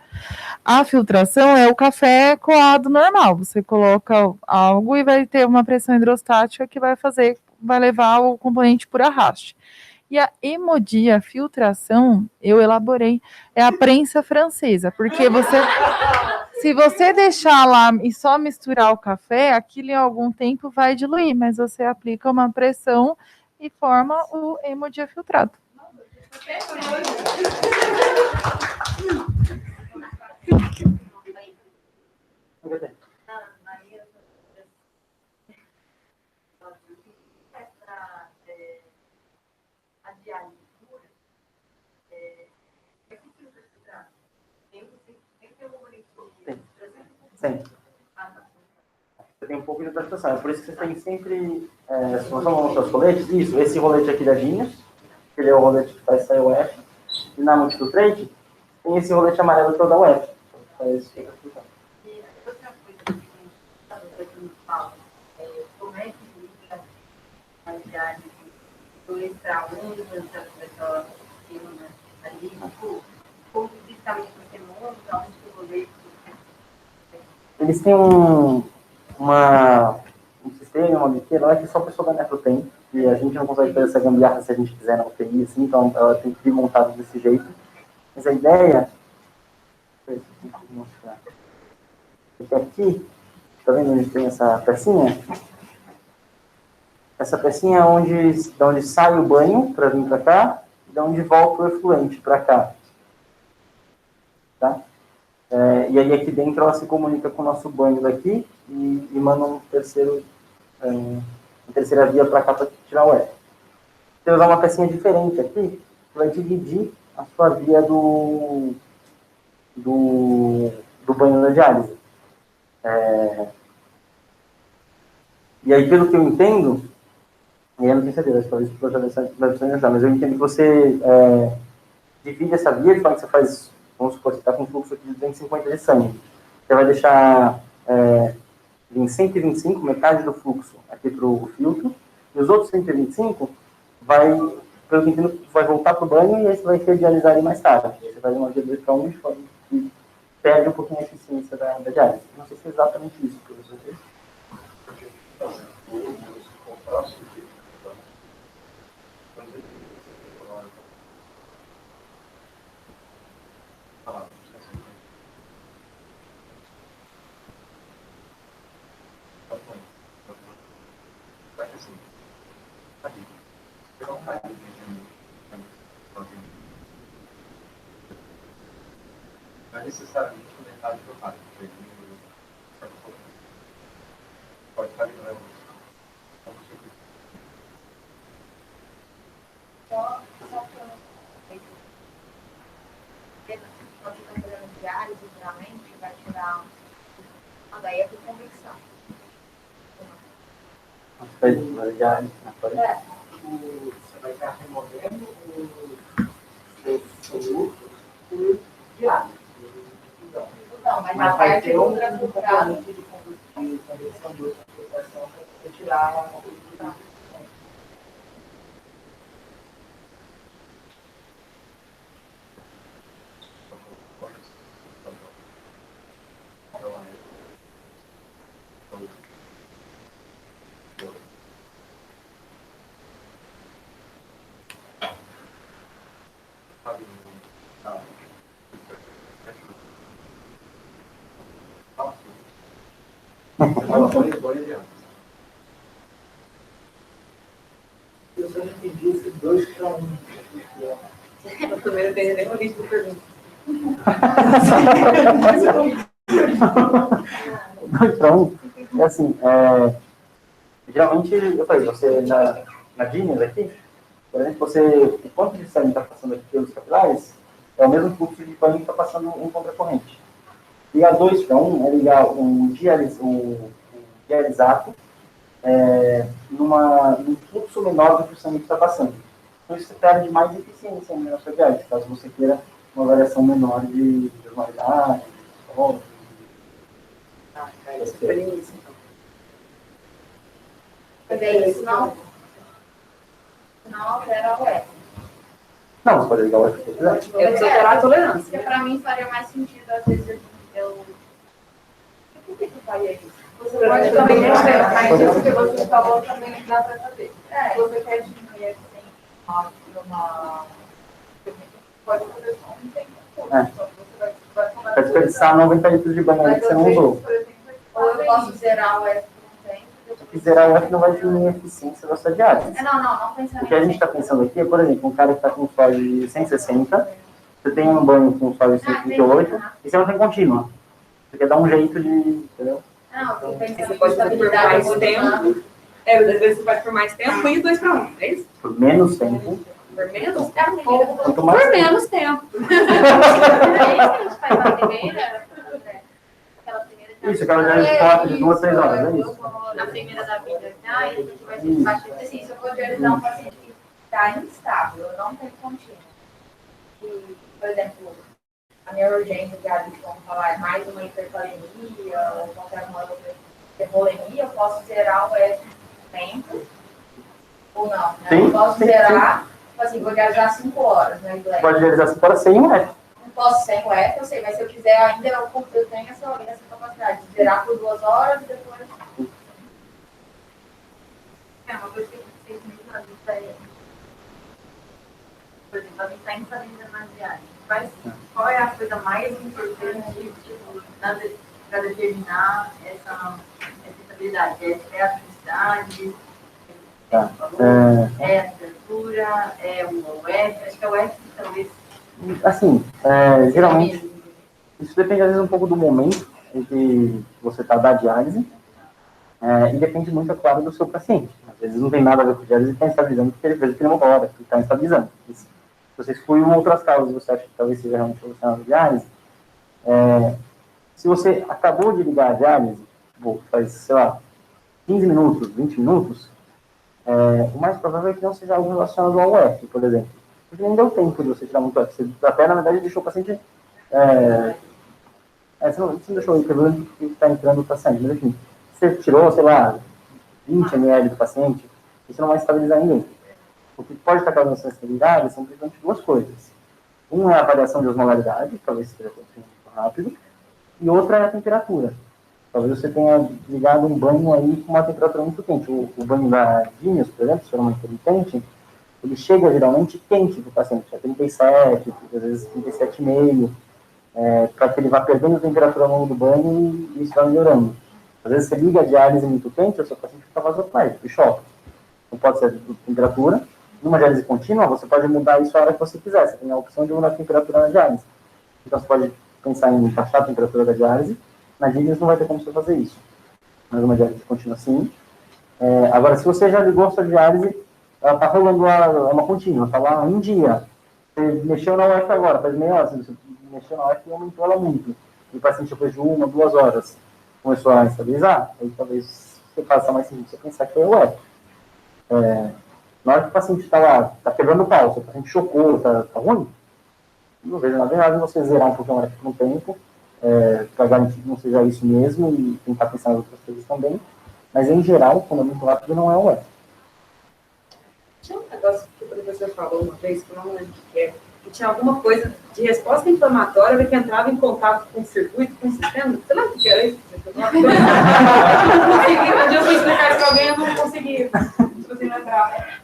A filtração é o café coado normal. Você coloca algo e vai ter uma pressão hidrostática que vai levar o componente por arraste. E a hemodia, a filtração, eu elaborei, é a prensa francesa, porque se você deixar lá e só misturar o café, aquilo em algum tempo vai diluir, mas você aplica uma pressão e forma o hemodia filtrado. Sempre. Você tem um pouco de interpretação. É por isso que você tem sempre, se você não os seus coletes, isso, esse rolete aqui da Genius, que ele é o rolete que faz sair o F, e na Multifiltrate, tem esse rolete amarelo que é o da UF. Faz filtração. E outra coisa que me fala, como é que fica a diálise 2 para 1, dessa firma ali, como fisicamente você monta, onde que eu vou ver? Eles têm um sistema, uma biqueira lá que só a pessoa da Metro tem, e a gente não consegue fazer essa gambiarra se a gente quiser na UTI, assim, então ela tem que ir montada desse jeito. Mas a ideia... é que aqui, tá vendo onde tem essa pecinha? Essa pecinha é de onde sai o banho para vir para cá, e de onde volta o efluente para cá. Tá? E aí aqui dentro ela se comunica com o nosso banho daqui e manda uma terceira via para cá para tirar o ar. Você vai usar uma pecinha diferente aqui, que vai dividir a sua via do banho da diálise. E aí, pelo que eu entendo, e eu não tenho certeza, talvez o projeto vai precisar ajudar, mas eu entendo que você divide essa via, de forma que você faz, vamos supor, você está com um fluxo aqui de 250 de sangue. Você vai deixar em 125, metade do fluxo aqui para o filtro, e os outros 125 pelo que eu entendo, vai voltar para o banho e aí você vai redializar ele mais tarde. Você faz uma via 2 para 1 de forma que perde um pouquinho a eficiência da diálise. Não sei se é exatamente isso que você fez. Não é necessariamente o metade do rádio. Pode estar ligando. Só que eu não sei. Quando você está fazendo diálise, geralmente vai tirar. Daí é por convecção. Você vai estar removendo o soluto por diálise. Não, mas a parte ultrafiltrada. De conversão de ultrafiltração para tirar a sabe? Eu só não entendi esse 2-1. Eu também não tenho nenhuma lista de perguntas. Então, é assim, geralmente, eu falei, você na Genius aqui, por exemplo, o quanto de sangue está passando aqui pelos capilares é o mesmo fluxo de banho que está passando em contracorrente. E a 2-1 é ligar o dialisato num fluxo menor do que o sangue está passando. Então, isso perde mais eficiência na sua diálise, caso você queira uma variação menor de normalidade, Experiência, então. Mas é isso, não altera o F. Não, você pode ligar o F se quiser. Eu preciso alterar a tolerância. Porque para mim faria mais sentido, às vezes, eu... Por que eu faria isso? Você pode também mexer, mas isso que você falou também dá para fazer. Se você quer diminuir assim, uma... Pode fazer só um tempo. Você vai Vai desperdiçar 90 litros de banana que você não usou. Ou eu posso zerar o F por um tempo. Se zerar o F não vai diminuir a eficiência da sua diálise. Não pensando. O que a gente está pensando aqui é, por exemplo, um cara que está com SOI de 160, você tem um banho com SOI de 128, e você não tem contínua. Você quer dar um jeito de... Entendeu? Não, eu tô pensando Você pode fazer por mais tempo. Às vezes você faz por mais tempo e 2-1, é isso? Por menos tempo. Por menos tempo. Quanto mais Por menos tempo. É isso que a gente faz na primeira. Aquela primeira. Isso, aquela diálise de 4, de 2, 3 horas, é isso? Na primeira da vida, e a gente vai ter bastante. Assim, se eu for dializar um paciente que está instável, eu não tenho contínuo. E, por exemplo, a minha urgência de hábito, vamos falar, mais uma hipercalemia ou qualquer uma outra hipolemia, eu posso zerar o F tempo ou não, né? Sim, eu posso sim, zerar, tipo assim, vou dializar 5 horas, né? Pode dializar 5 horas sem um F. Não posso sem o F, eu sei, mas se eu quiser ainda, eu tenho essa capacidade de zerar por 2 horas e depois... É uma coisa que vocês me diferente. Por exemplo, a gente está instabilizando nas viagens. Mas qual é a coisa mais importante para determinar essa estabilidade? É a felicidade? Tá. É a temperatura? É o F? Acho que é o F talvez. Assim, geralmente, isso depende às vezes um pouco do momento em que você está da diálise, e depende muito, é claro, do seu paciente. Às vezes não tem nada a ver com diálise e está estabilizando porque ele fez pneumocora, que está estabilizando. Se você excluiu outras causas e você acha que talvez seja realmente relacionado à diálise, se você acabou de ligar a diálise, faz, sei lá, 15 minutos, 20 minutos, o mais provável é que não seja algo relacionado ao UF, por exemplo. Porque nem deu tempo de você tirar muito UF. Você até, na verdade, deixou o paciente... você não deixou ele quebrando porque está entrando ou está saindo. Mas, enfim, você tirou, sei lá, 20 ml do paciente, isso não vai estabilizar ninguém. O que pode estar causando essa instabilidade são principalmente duas coisas. Uma é a variação de osmolaridade, talvez seja muito rápido, e outra é a temperatura. Talvez você tenha ligado um banho aí com uma temperatura muito quente. O banho da Genius, por exemplo, se for uma intermitente, ele chega geralmente quente para o paciente, a 37, às vezes 37,5, para que ele vá perdendo a temperatura ao longo do banho e isso vai melhorando. Às vezes você liga a diálise muito quente, o seu paciente fica vasoplégico, e choca. Não pode ser de temperatura. Numa diálise contínua, você pode mudar isso a hora que você quiser. Você tem a opção de mudar a temperatura na diálise. Então você pode pensar em baixar a temperatura da diálise. Na Genius não vai ter como você fazer isso. Mas uma diálise contínua sim. Agora, se você já ligou a sua diálise, ela está rolando uma contínua, está lá um dia. Você mexeu na UF agora, faz meia hora. Você mexeu na UF e aumentou ela muito. E o paciente, depois de 1, 2 horas, começou a estabilizar. Aí talvez você faça mais sentido você pensar que é o UF. Na hora que o paciente está lá, está quebrando o pau, se o paciente chocou, está ruim, não vejo nada errado em você zerar um pouquinho a UF por um tempo, para garantir que não seja isso mesmo e tentar pensar em outras coisas também. Mas, em geral, quando é muito rápido, não é o UF. Tinha um negócio que o professor falou uma vez, que eu não lembro o que é, que tinha alguma coisa de resposta inflamatória que entrava em contato com o circuito, com o sistema. Você lembra o que era isso? Eu não consegui, um dia eu fui explicar isso para alguém, eu não consegui. Tipo assim, lembrar.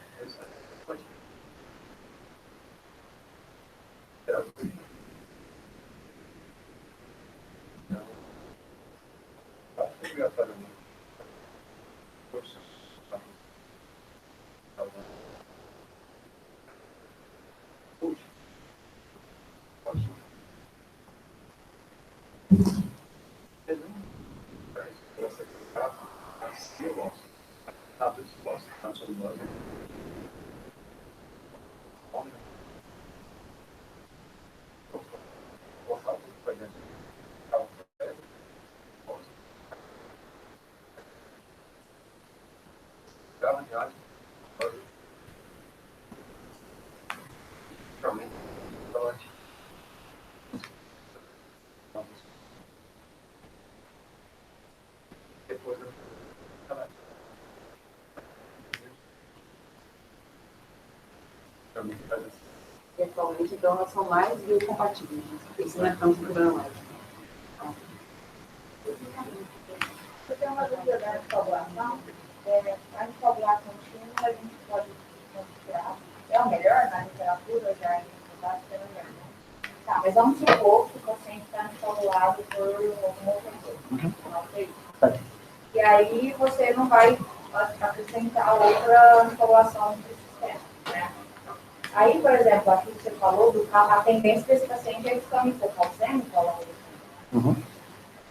E atualmente, então, elas são mais biocompatíveis. Isso não é tanto problema mais. Eu tenho uma dúvida da anticoagulação. A anticoagulação contínua a gente pode considerar. É o melhor na literatura, já é melhor. Tá, mas vamos supor que o paciente está anticoagulado por alguma outra coisa. Não sei. E aí você não vai acrescentar outra anticoagulação no sistema, né? Aí, por exemplo, aqui que você falou, a tendência desse paciente é ficar hipocalcêmico ao longo do tempo. Uhum.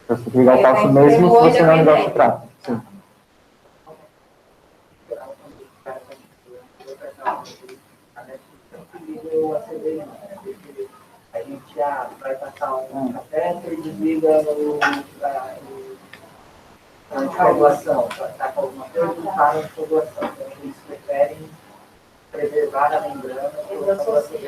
Você tem que ligar o cálcio mesmo se você não ligar o citrato. Sim. A gente vai passar um catéter e desliga a anticoagulação. Está com alguma coisa e para a anticoagulação. Então, eles preferem preservar a membrana por anticoagulação.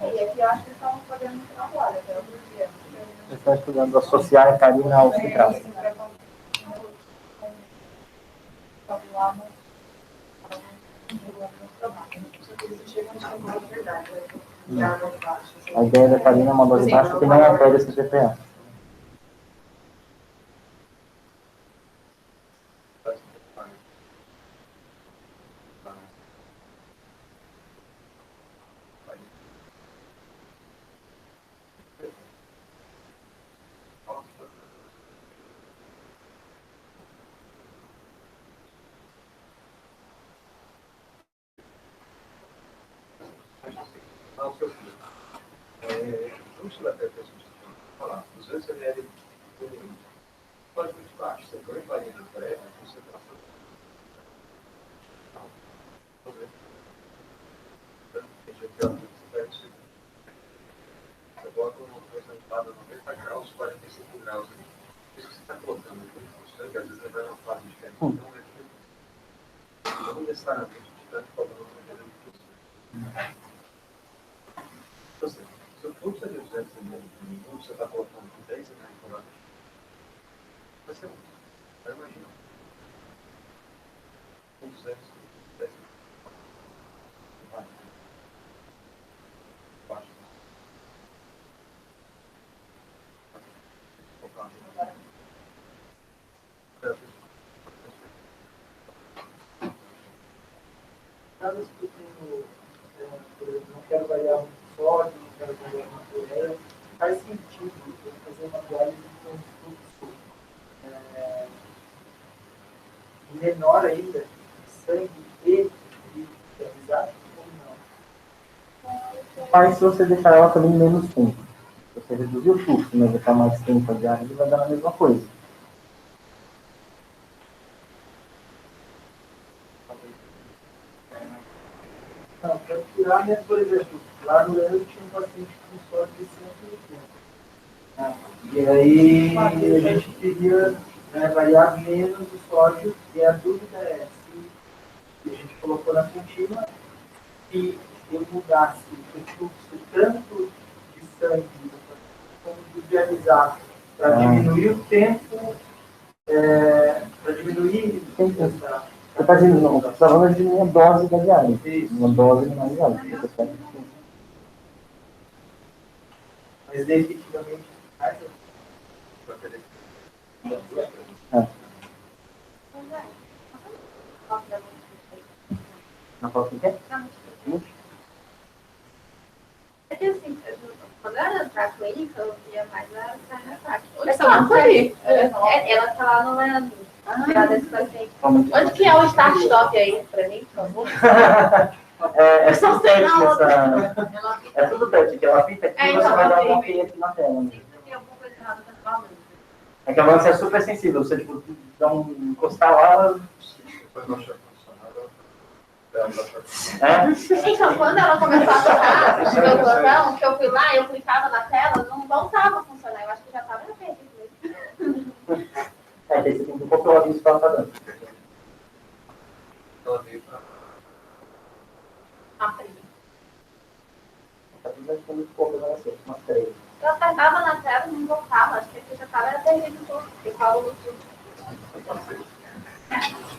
E aqui eu acho que estamos fazendo trabalho, até outro dia. Você está estudando associar a heparina ao citrato. A ideia da heparina é uma dose baixa que não altera esse GPA. Vamos tirar até a pessoa falar, 200 ml por minuto. Pode muito baixo, você põe farinha pré, concentração. Você bota uma coisa limpada 90 graus, 45 graus. Isso que você está colocando aqui no sangue, às vezes vai na fase diferente. Então, não necessariamente de tanto problema no se o fluxo é de 200 ml por minuto, você está colocando 10 ml por hora, vai ser muito. Vai imaginar. Com 200, 10 ml. Baixo. Caso eu tenho, por exemplo, não quero variar muito sódio, não quero variar muito ureia, faz sentido eu fazer uma diálise com um fluxo menor ainda, de sangue e amizade, ou não? Faz se você deixar ela também menos tempo. Se você reduzir o fluxo, mas deixar mais tempo a diálise, vai dar a mesma coisa. Não, para tirar, né, por exemplo, lá no ano tinha um paciente com sódio de 180. E aí a gente queria variar menos o sódio, e a dúvida é se a gente colocou na contínua e eu mudasse o fluxo tanto de sangue como de dializar para diminuir o tempo, para diminuir essa. Você está dizendo, não, você está falando de uma dose da diálise. Uma dose de uma diálise. Mas definitivamente Não fala o que é? É que assim, quando era pra clínica, eu via mais a Sarna Sac. Onde está por aí? Ela tá lá no Leandro. Ela desse paciente. Onde que é o start stop aí, pra mim, por favor? É só teste Não, essa. É tudo teste, que ela fica aqui e você vai dar um ok aqui na tela. Né? Tem alguma coisa errada com a balança. É que a balança é super sensível, você tipo, dá encostar lá. Depois não achar funcionável. Então, quando ela começou a tocar no meu botão, que eu fui lá, eu clicava na tela, não voltava a funcionar. Eu acho que já estava perfeito mesmo. É, que aí você tem que controlar isso que ela tá dando. Ela veio para Tá tudo ficando muito pouco, vai ser umas 3. Eu apertava na tela e não voltava. Acho que aqui já estava perdido tudo. Eu falo tudo.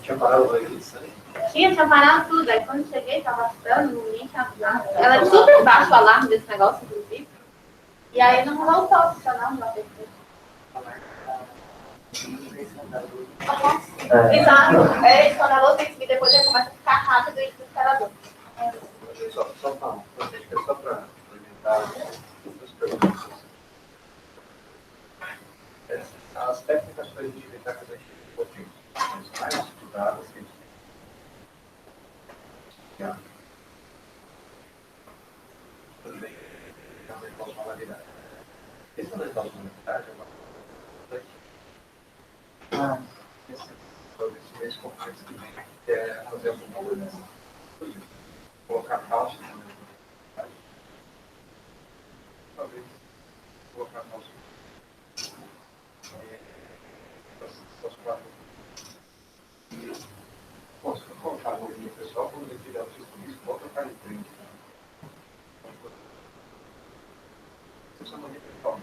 tinha parado isso aí. Tinha parado tudo. Aí quando cheguei, estava dando, ninguém tinha avisado. Ela é super baixo o alarme desse negócio, inclusive. E aí não voltou a funcionar, não vai ter que. Exato. É isso, quando a luz tem que depois ele começa a ficar rápido e desesperador. Só para implementar as perguntas. As técnicas para identificar que a gente tem um pouquinho mais estudadas, que a gente também posso falar verdade. Esse mental comunitário é uma coisa sobre esse complexo que é fazer alguma coisa, colocar pausa na comunidade, talvez colocar pausa as quatro. Bom, se eu colocar no livro pessoal, quando eu tiver o isso, vou trocar de frente. Isso é uma pessoal.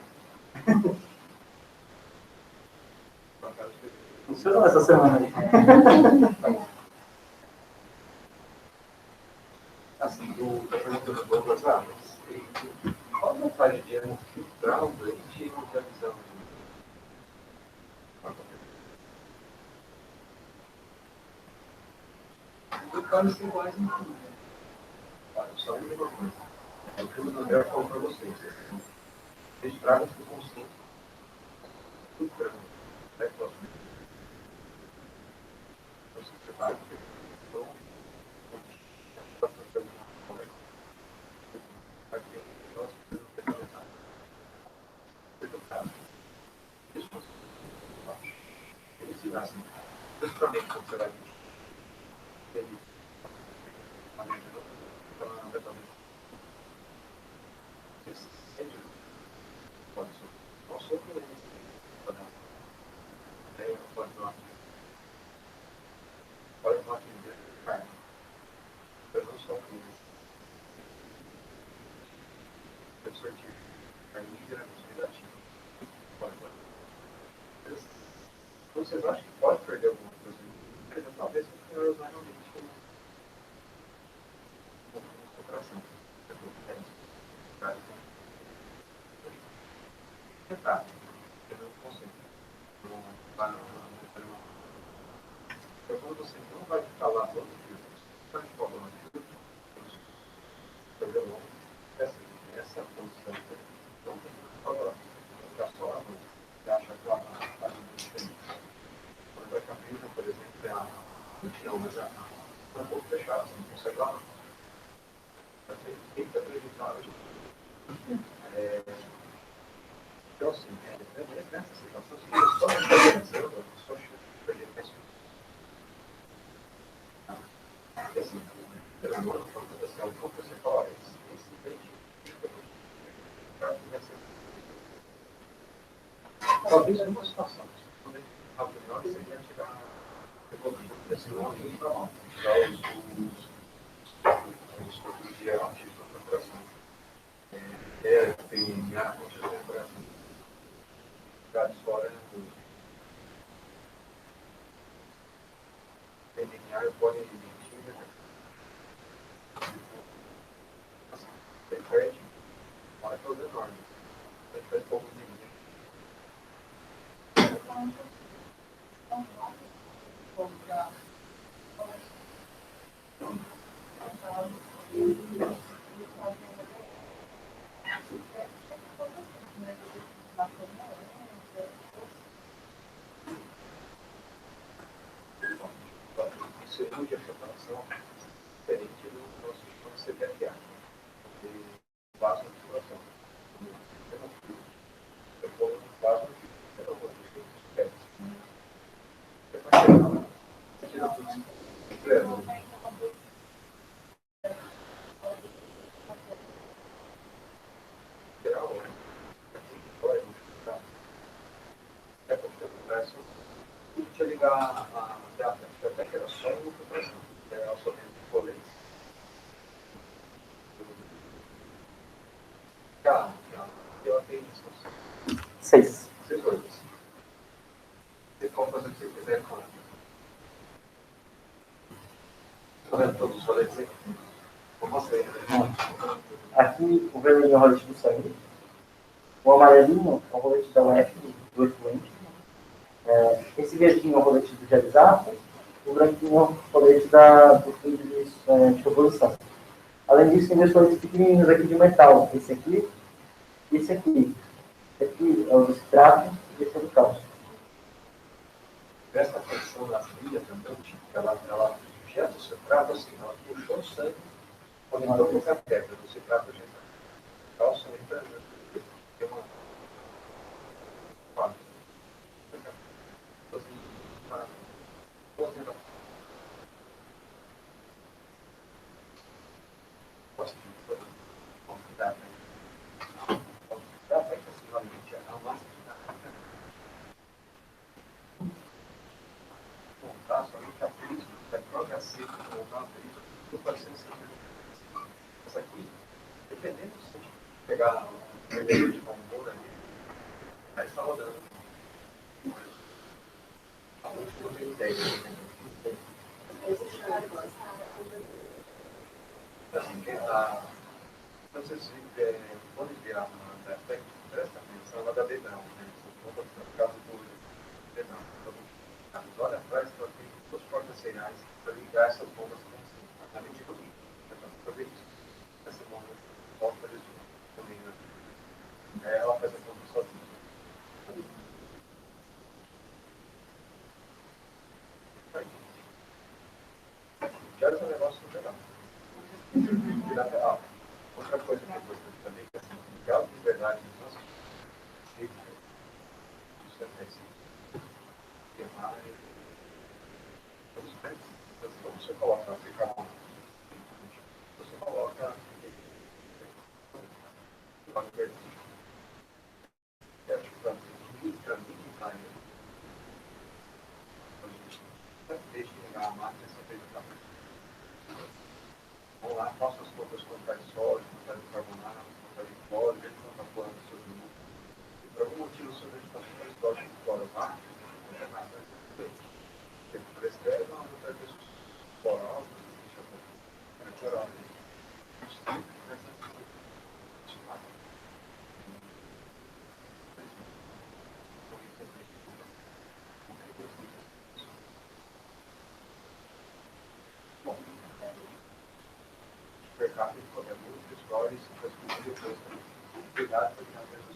Funcionou essa semana aí. Assim, da pergunta do Douglas, qual a vantagem de eu filtrar o leite e não ter a visão? Detalhes iguais em tudo. Só uma coisa. É o que o André falou para vocês. Eles tragam o consciente. Filtrando. Você vai vocês acham que pode perder alguma coisa? Talvez os senhores não realmente uma concentração. Tentar. Eu não consigo. Não vai não. Então, quando você não vai ficar lá todo dia, você vai ficar lá todo dia. Essa posição. Então, tem que falar. Ficar só a luz. Você acha que a luz é diferente. Quando a camisa, por exemplo, é a não, mas é um pouco fechada, você não consegue lá. Você tem que acreditar. Então, assim, nessa situação, se você só não está pensando, só chega a perder peso. Porque, assim, pelo amor de Deus, assim, o que você fala, esse leite, talvez numa situação, quando a gente fala melhor, você quer tirar desse nome e para lá. Já os produtos de ativo da corporação. PNA, corporação. Dados fora do PNA, podem emitir, perde, não é todo enorme. A gente faz poucos níveis. você mude a separação diferente do nosso CPFA. E faz uma situação. Eu vou faz uma eu vou deixa eu ligar a data, até que era só uma operação, era só dentro de colete. Já, eu tenho isso. 6. 6 horas. Você pode fazer o que você quiser com ela. Está vendo todos os coletes aí? Vou mostrar. Aqui, o vermelho é o rolete do sangue. O amarelinho é o rolete da UF, do efluente. Esse verdinho é o rolete do dialisato. O branquinho é o rolete do fluido de reposição. Além disso, tem dois coletes pequenininhos aqui de metal. Esse aqui e esse aqui. Esse aqui é o do citrato e esse é do cálcio. Essa pressão da trilha também, ela injeta o citrato assim, ela puxou o sangue, quando ela toca o catéter do citrato, a gente cálcio entra, tem uma essa aqui, dependendo se você pegar o vermelho de bombom ali, aí está rodando. A última tem 10. Assim, não sei se quando virar uma defect, presta atenção na da dedão, né? No caso do dedão. Olha atrás, ela tem duas portas seriais para ligar essas bombas com a medida do fazer isso. Essa bomba volta para isso também, né? Ela faz a bomba sozinha. Já é um negócio legal. Outra coisa que é importante também, que é assim, o grau de liberdade dos nossos isso é então, você coloca aplicação, você coloca deixa de ligar a máquina essa vez de café. Vamos lá, faça as contas quantidade de sódio, quantidade de carbonato, quantidade de cloro, veja quanto está fora do seu grupo. E por algum motivo o seu leite está super estoque de fora baixo, não é nada. Tem que prescrever, não vai ter floral, deixa eu melhorar. Bom, mercado de qualquer música, histórias, depois cuidado para que não tenha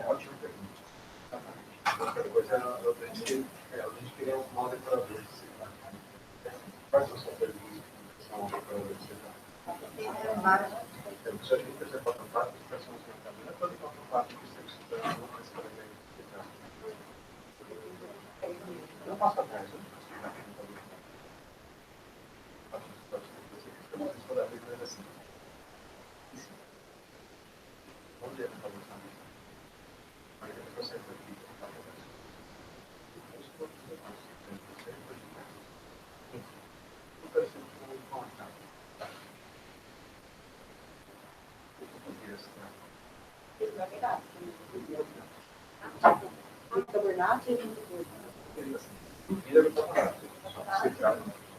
ótima pergunta. Outra coisa, a gente queria um molde para ver se quais são as perguntas que são para ver se se a gente quiser para a parte, as pessoas não sabem, não é toda a parte que você precisa, não vai ser não passa atrás, né? Toda vez é assim. Vamos ver para você. Mas eu sempre aqui.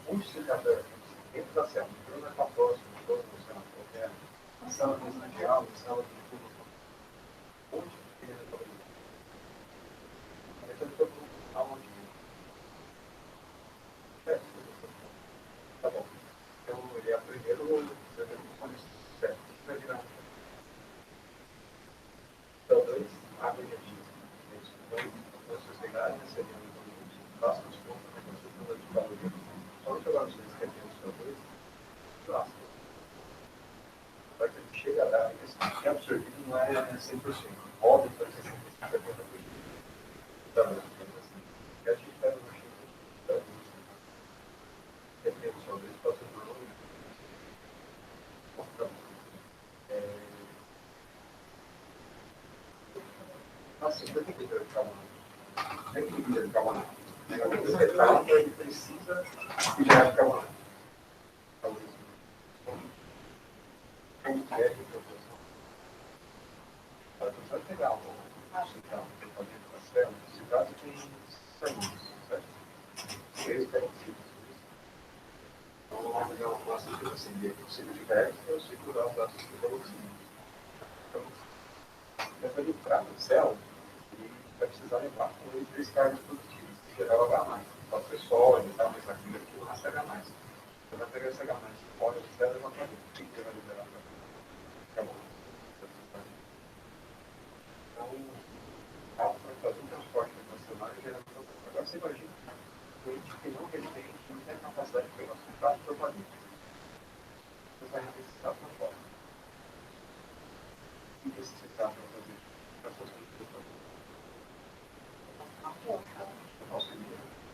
Onde se trata dentro da célula, não é para próximo, toda a célula qualquer, a célula residencial, a célula de tudo. Onde ele é para isso? Então, aonde? Tá bom. Então, é 100%. Óbvio que vai ser 150%. Também, assim. E a gente pega no Chile, depende só desse patrimônio. Assim, tem que ter calma. Tem que ter calma. Ele precisa e já é calma. Talvez. Como que é que eu você vai pegar um tratamento da célula, esse caso tem sangue, certo? Três características. Então, vamos pegar uma classe de assim, o ciclo de Berg é o ciclo da classe de coloxina. Então, dentro do trato de célula, ele vai precisar levar com ele 3 cargas positivas, que gerar o H+. Pode ser sólido, tá? Mas aquilo aqui não nasce H+. Você vai pegar esse H+, pode ser levantado, o que vai liberar para acabou. Então, para fazer um transporte internacional e gerar transporte. Agora você imagina, o ente que não tem a capacidade de pegar o sulfato por padrão. Você vai necessitar de transporte. O que necessitar para fazer para fazer o transporte?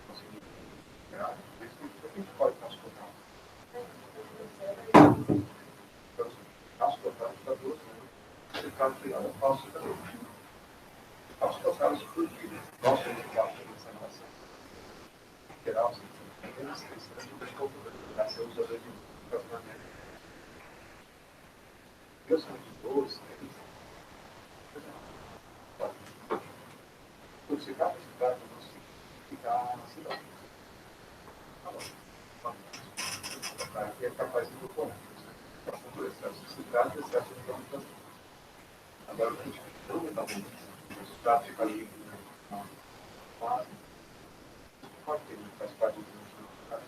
Conseguir gerar, mas o que a gente pode transportar? Então, transportar para duas mãos. Você está criando um falso também. Aos tocados explodidos, nosso resultado dessa relação. Em geral, apenas questão de configurar seu usador de tratamento. Eu sou de doce, por se cada cidade, você ficar na cidade. Tá bom. Aqui é capaz de incorporar. Por excesso de cidade, excesso de plantação. Agora, a gente não está bom. O resultado fica livre, né? Mas, pode ter, faz parte do resultado.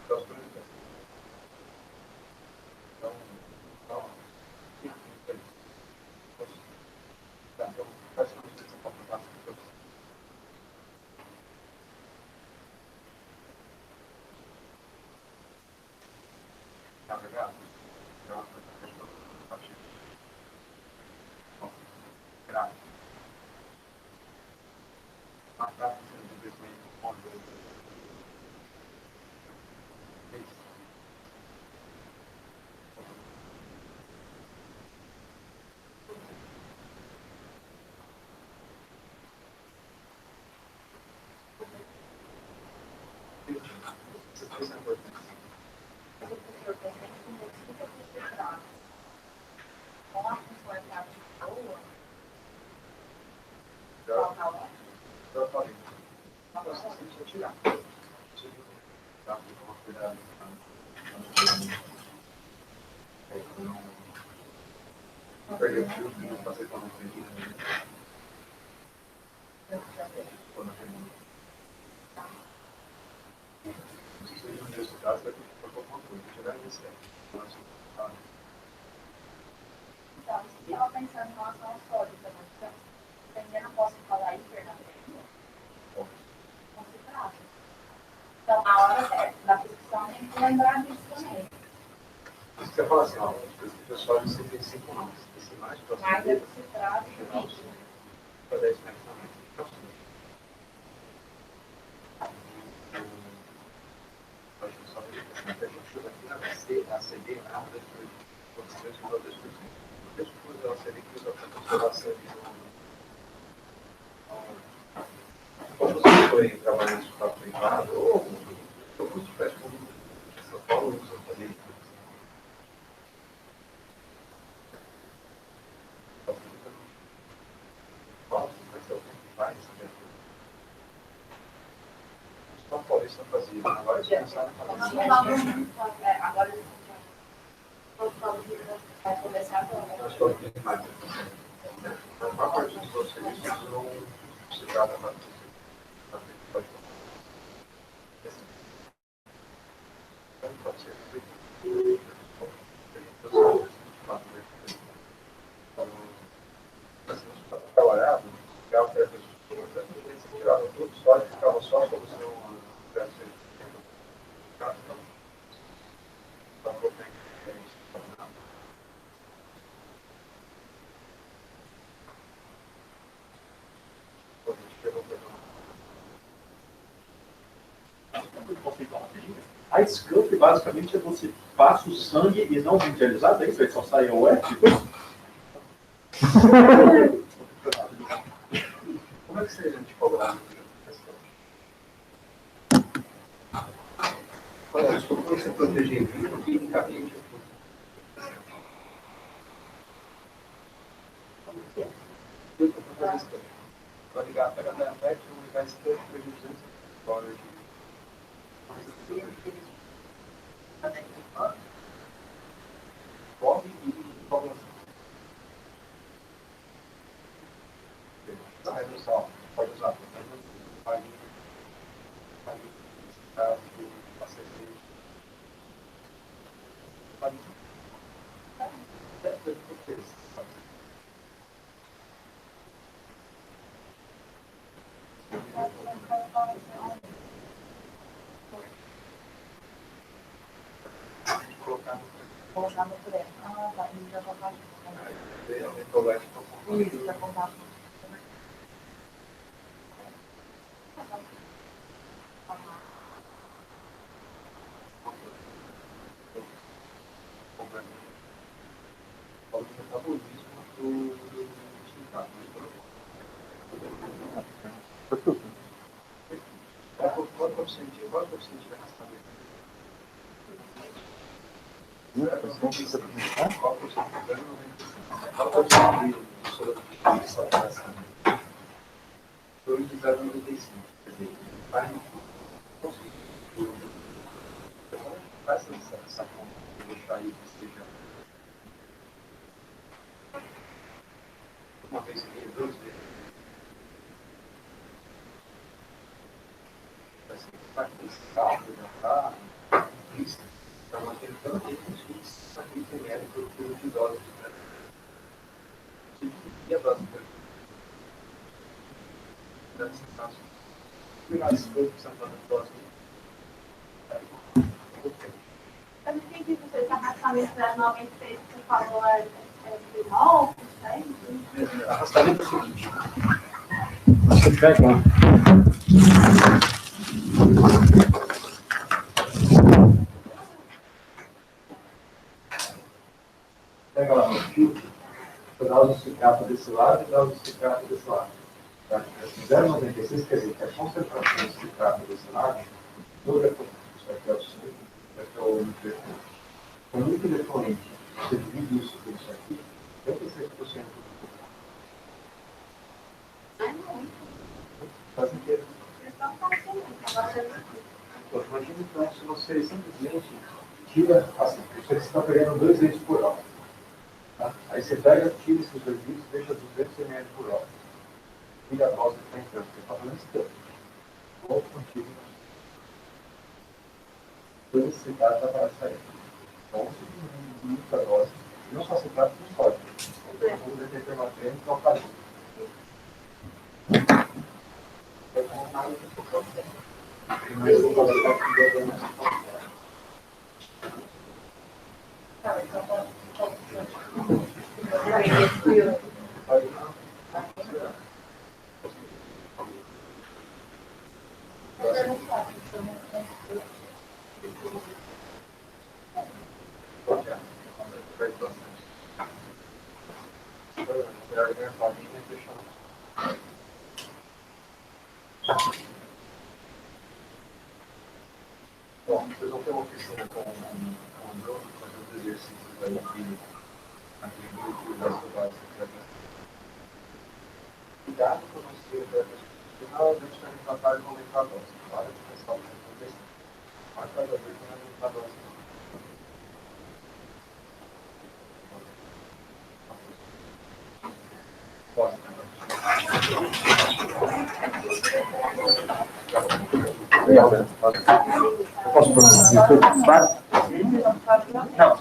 Das coisas. Então, faz com que você possa passar por isso. Tá ligado? Então, grave. Matar simplesmente com isso é importante. Com a funcionalidade boa, Já falei. Agora você precisa tirar. Tá? Toma cuidado. Não perder o fio, não fazer quando não tem. Quando não tem. Se você não tem esse caso, vai ter que fazer alguma coisa. Tirar isso aí. então, se ela pensar em relação ao sódio também, eu não posso falar hiper na frente, considerável. Então, na hora da prescrição, tem que lembrar disso também. Isso que eu falo assim, ó, o pessoal de 75 anos, esse mais de Mas é considerável. para 10 metros também. Acho que só a gente usa aqui na CD, na área de 2,2%. Deixa eu usar a CD que usa para usar a CD. Quando você for trabalhar no hospital privado, ou eu curso faz com São Paulo, usa também. São Paulista fazia, agora eles pensaram em fazer. Agora eles vai começar agora. Eu estou aqui mais. A maior parte dos outros serviços não se trata mais. Pode ser. Trabalhava, ficava perto das pessoas, tirava tudo só e ficava só a solução dessa. conceitual rapidinho. A SCUF, basicamente, é você passa o sangue e não visualizado, é isso? Aí só sai o F depois? Como é que seria de cobrar? Olha, desculpa você proteger quimicamente. Vai ligar, pega a diabetes, vou ligar esse tanto para 200 dólares. Corre e cobra. A redução, pode usar. Colocar no pré. Ah, tá. Ele já vai isso, já contar. O metabolismo do sindicato. Qual é o sentido de arrastamento? Qual é o faz essa conta de deixar aí que seja uma vez e meia, 2 vezes. Vai ter esse cálculo, já está lista, para manter tanto tempo X, aqui tem ml por quilo de dose. E a dose da sensação. Pegar esse corpo, precisa fazer a dose. Eu não entendi vocês, arrastamento das 96 que você falou é de novo, né? Arrastamento é o seguinte. Você pega. Pega lá no fio, você dá o citrato desse lado e dá o citrato desse lado. Tá? 0,96 quer dizer que a concentração do citrato desse lado, toda isso aqui é o suco, isso aqui é o nutriente. O nutriente, você divide isso por isso aqui, 56% faz inteiro. Imagina então se você simplesmente tira, assim, você está pegando 2 litros por hora. Tá? Aí você pega, tira esses 2 litros, deixa 200 ml por hora. Tira a dose que está entrando, você está fazendo isso. Volta contigo. Todo esse citrato vai para sair. Então, você diminui a dose. Não só citrato, como sódio. Então, vamos ver que tem uma creme que é o carinho. Bom, vocês vão ter uma oficina com o Bruno, fazer os exercícios aí aqui no grupo da base. Cuidado para você, final, a gente vai tratar de aumentar a dose. Para de pensar o que acontece. Mas cada vez vai aumentar a dose. Posso. Obrigado. Posso produzir tudo? Não.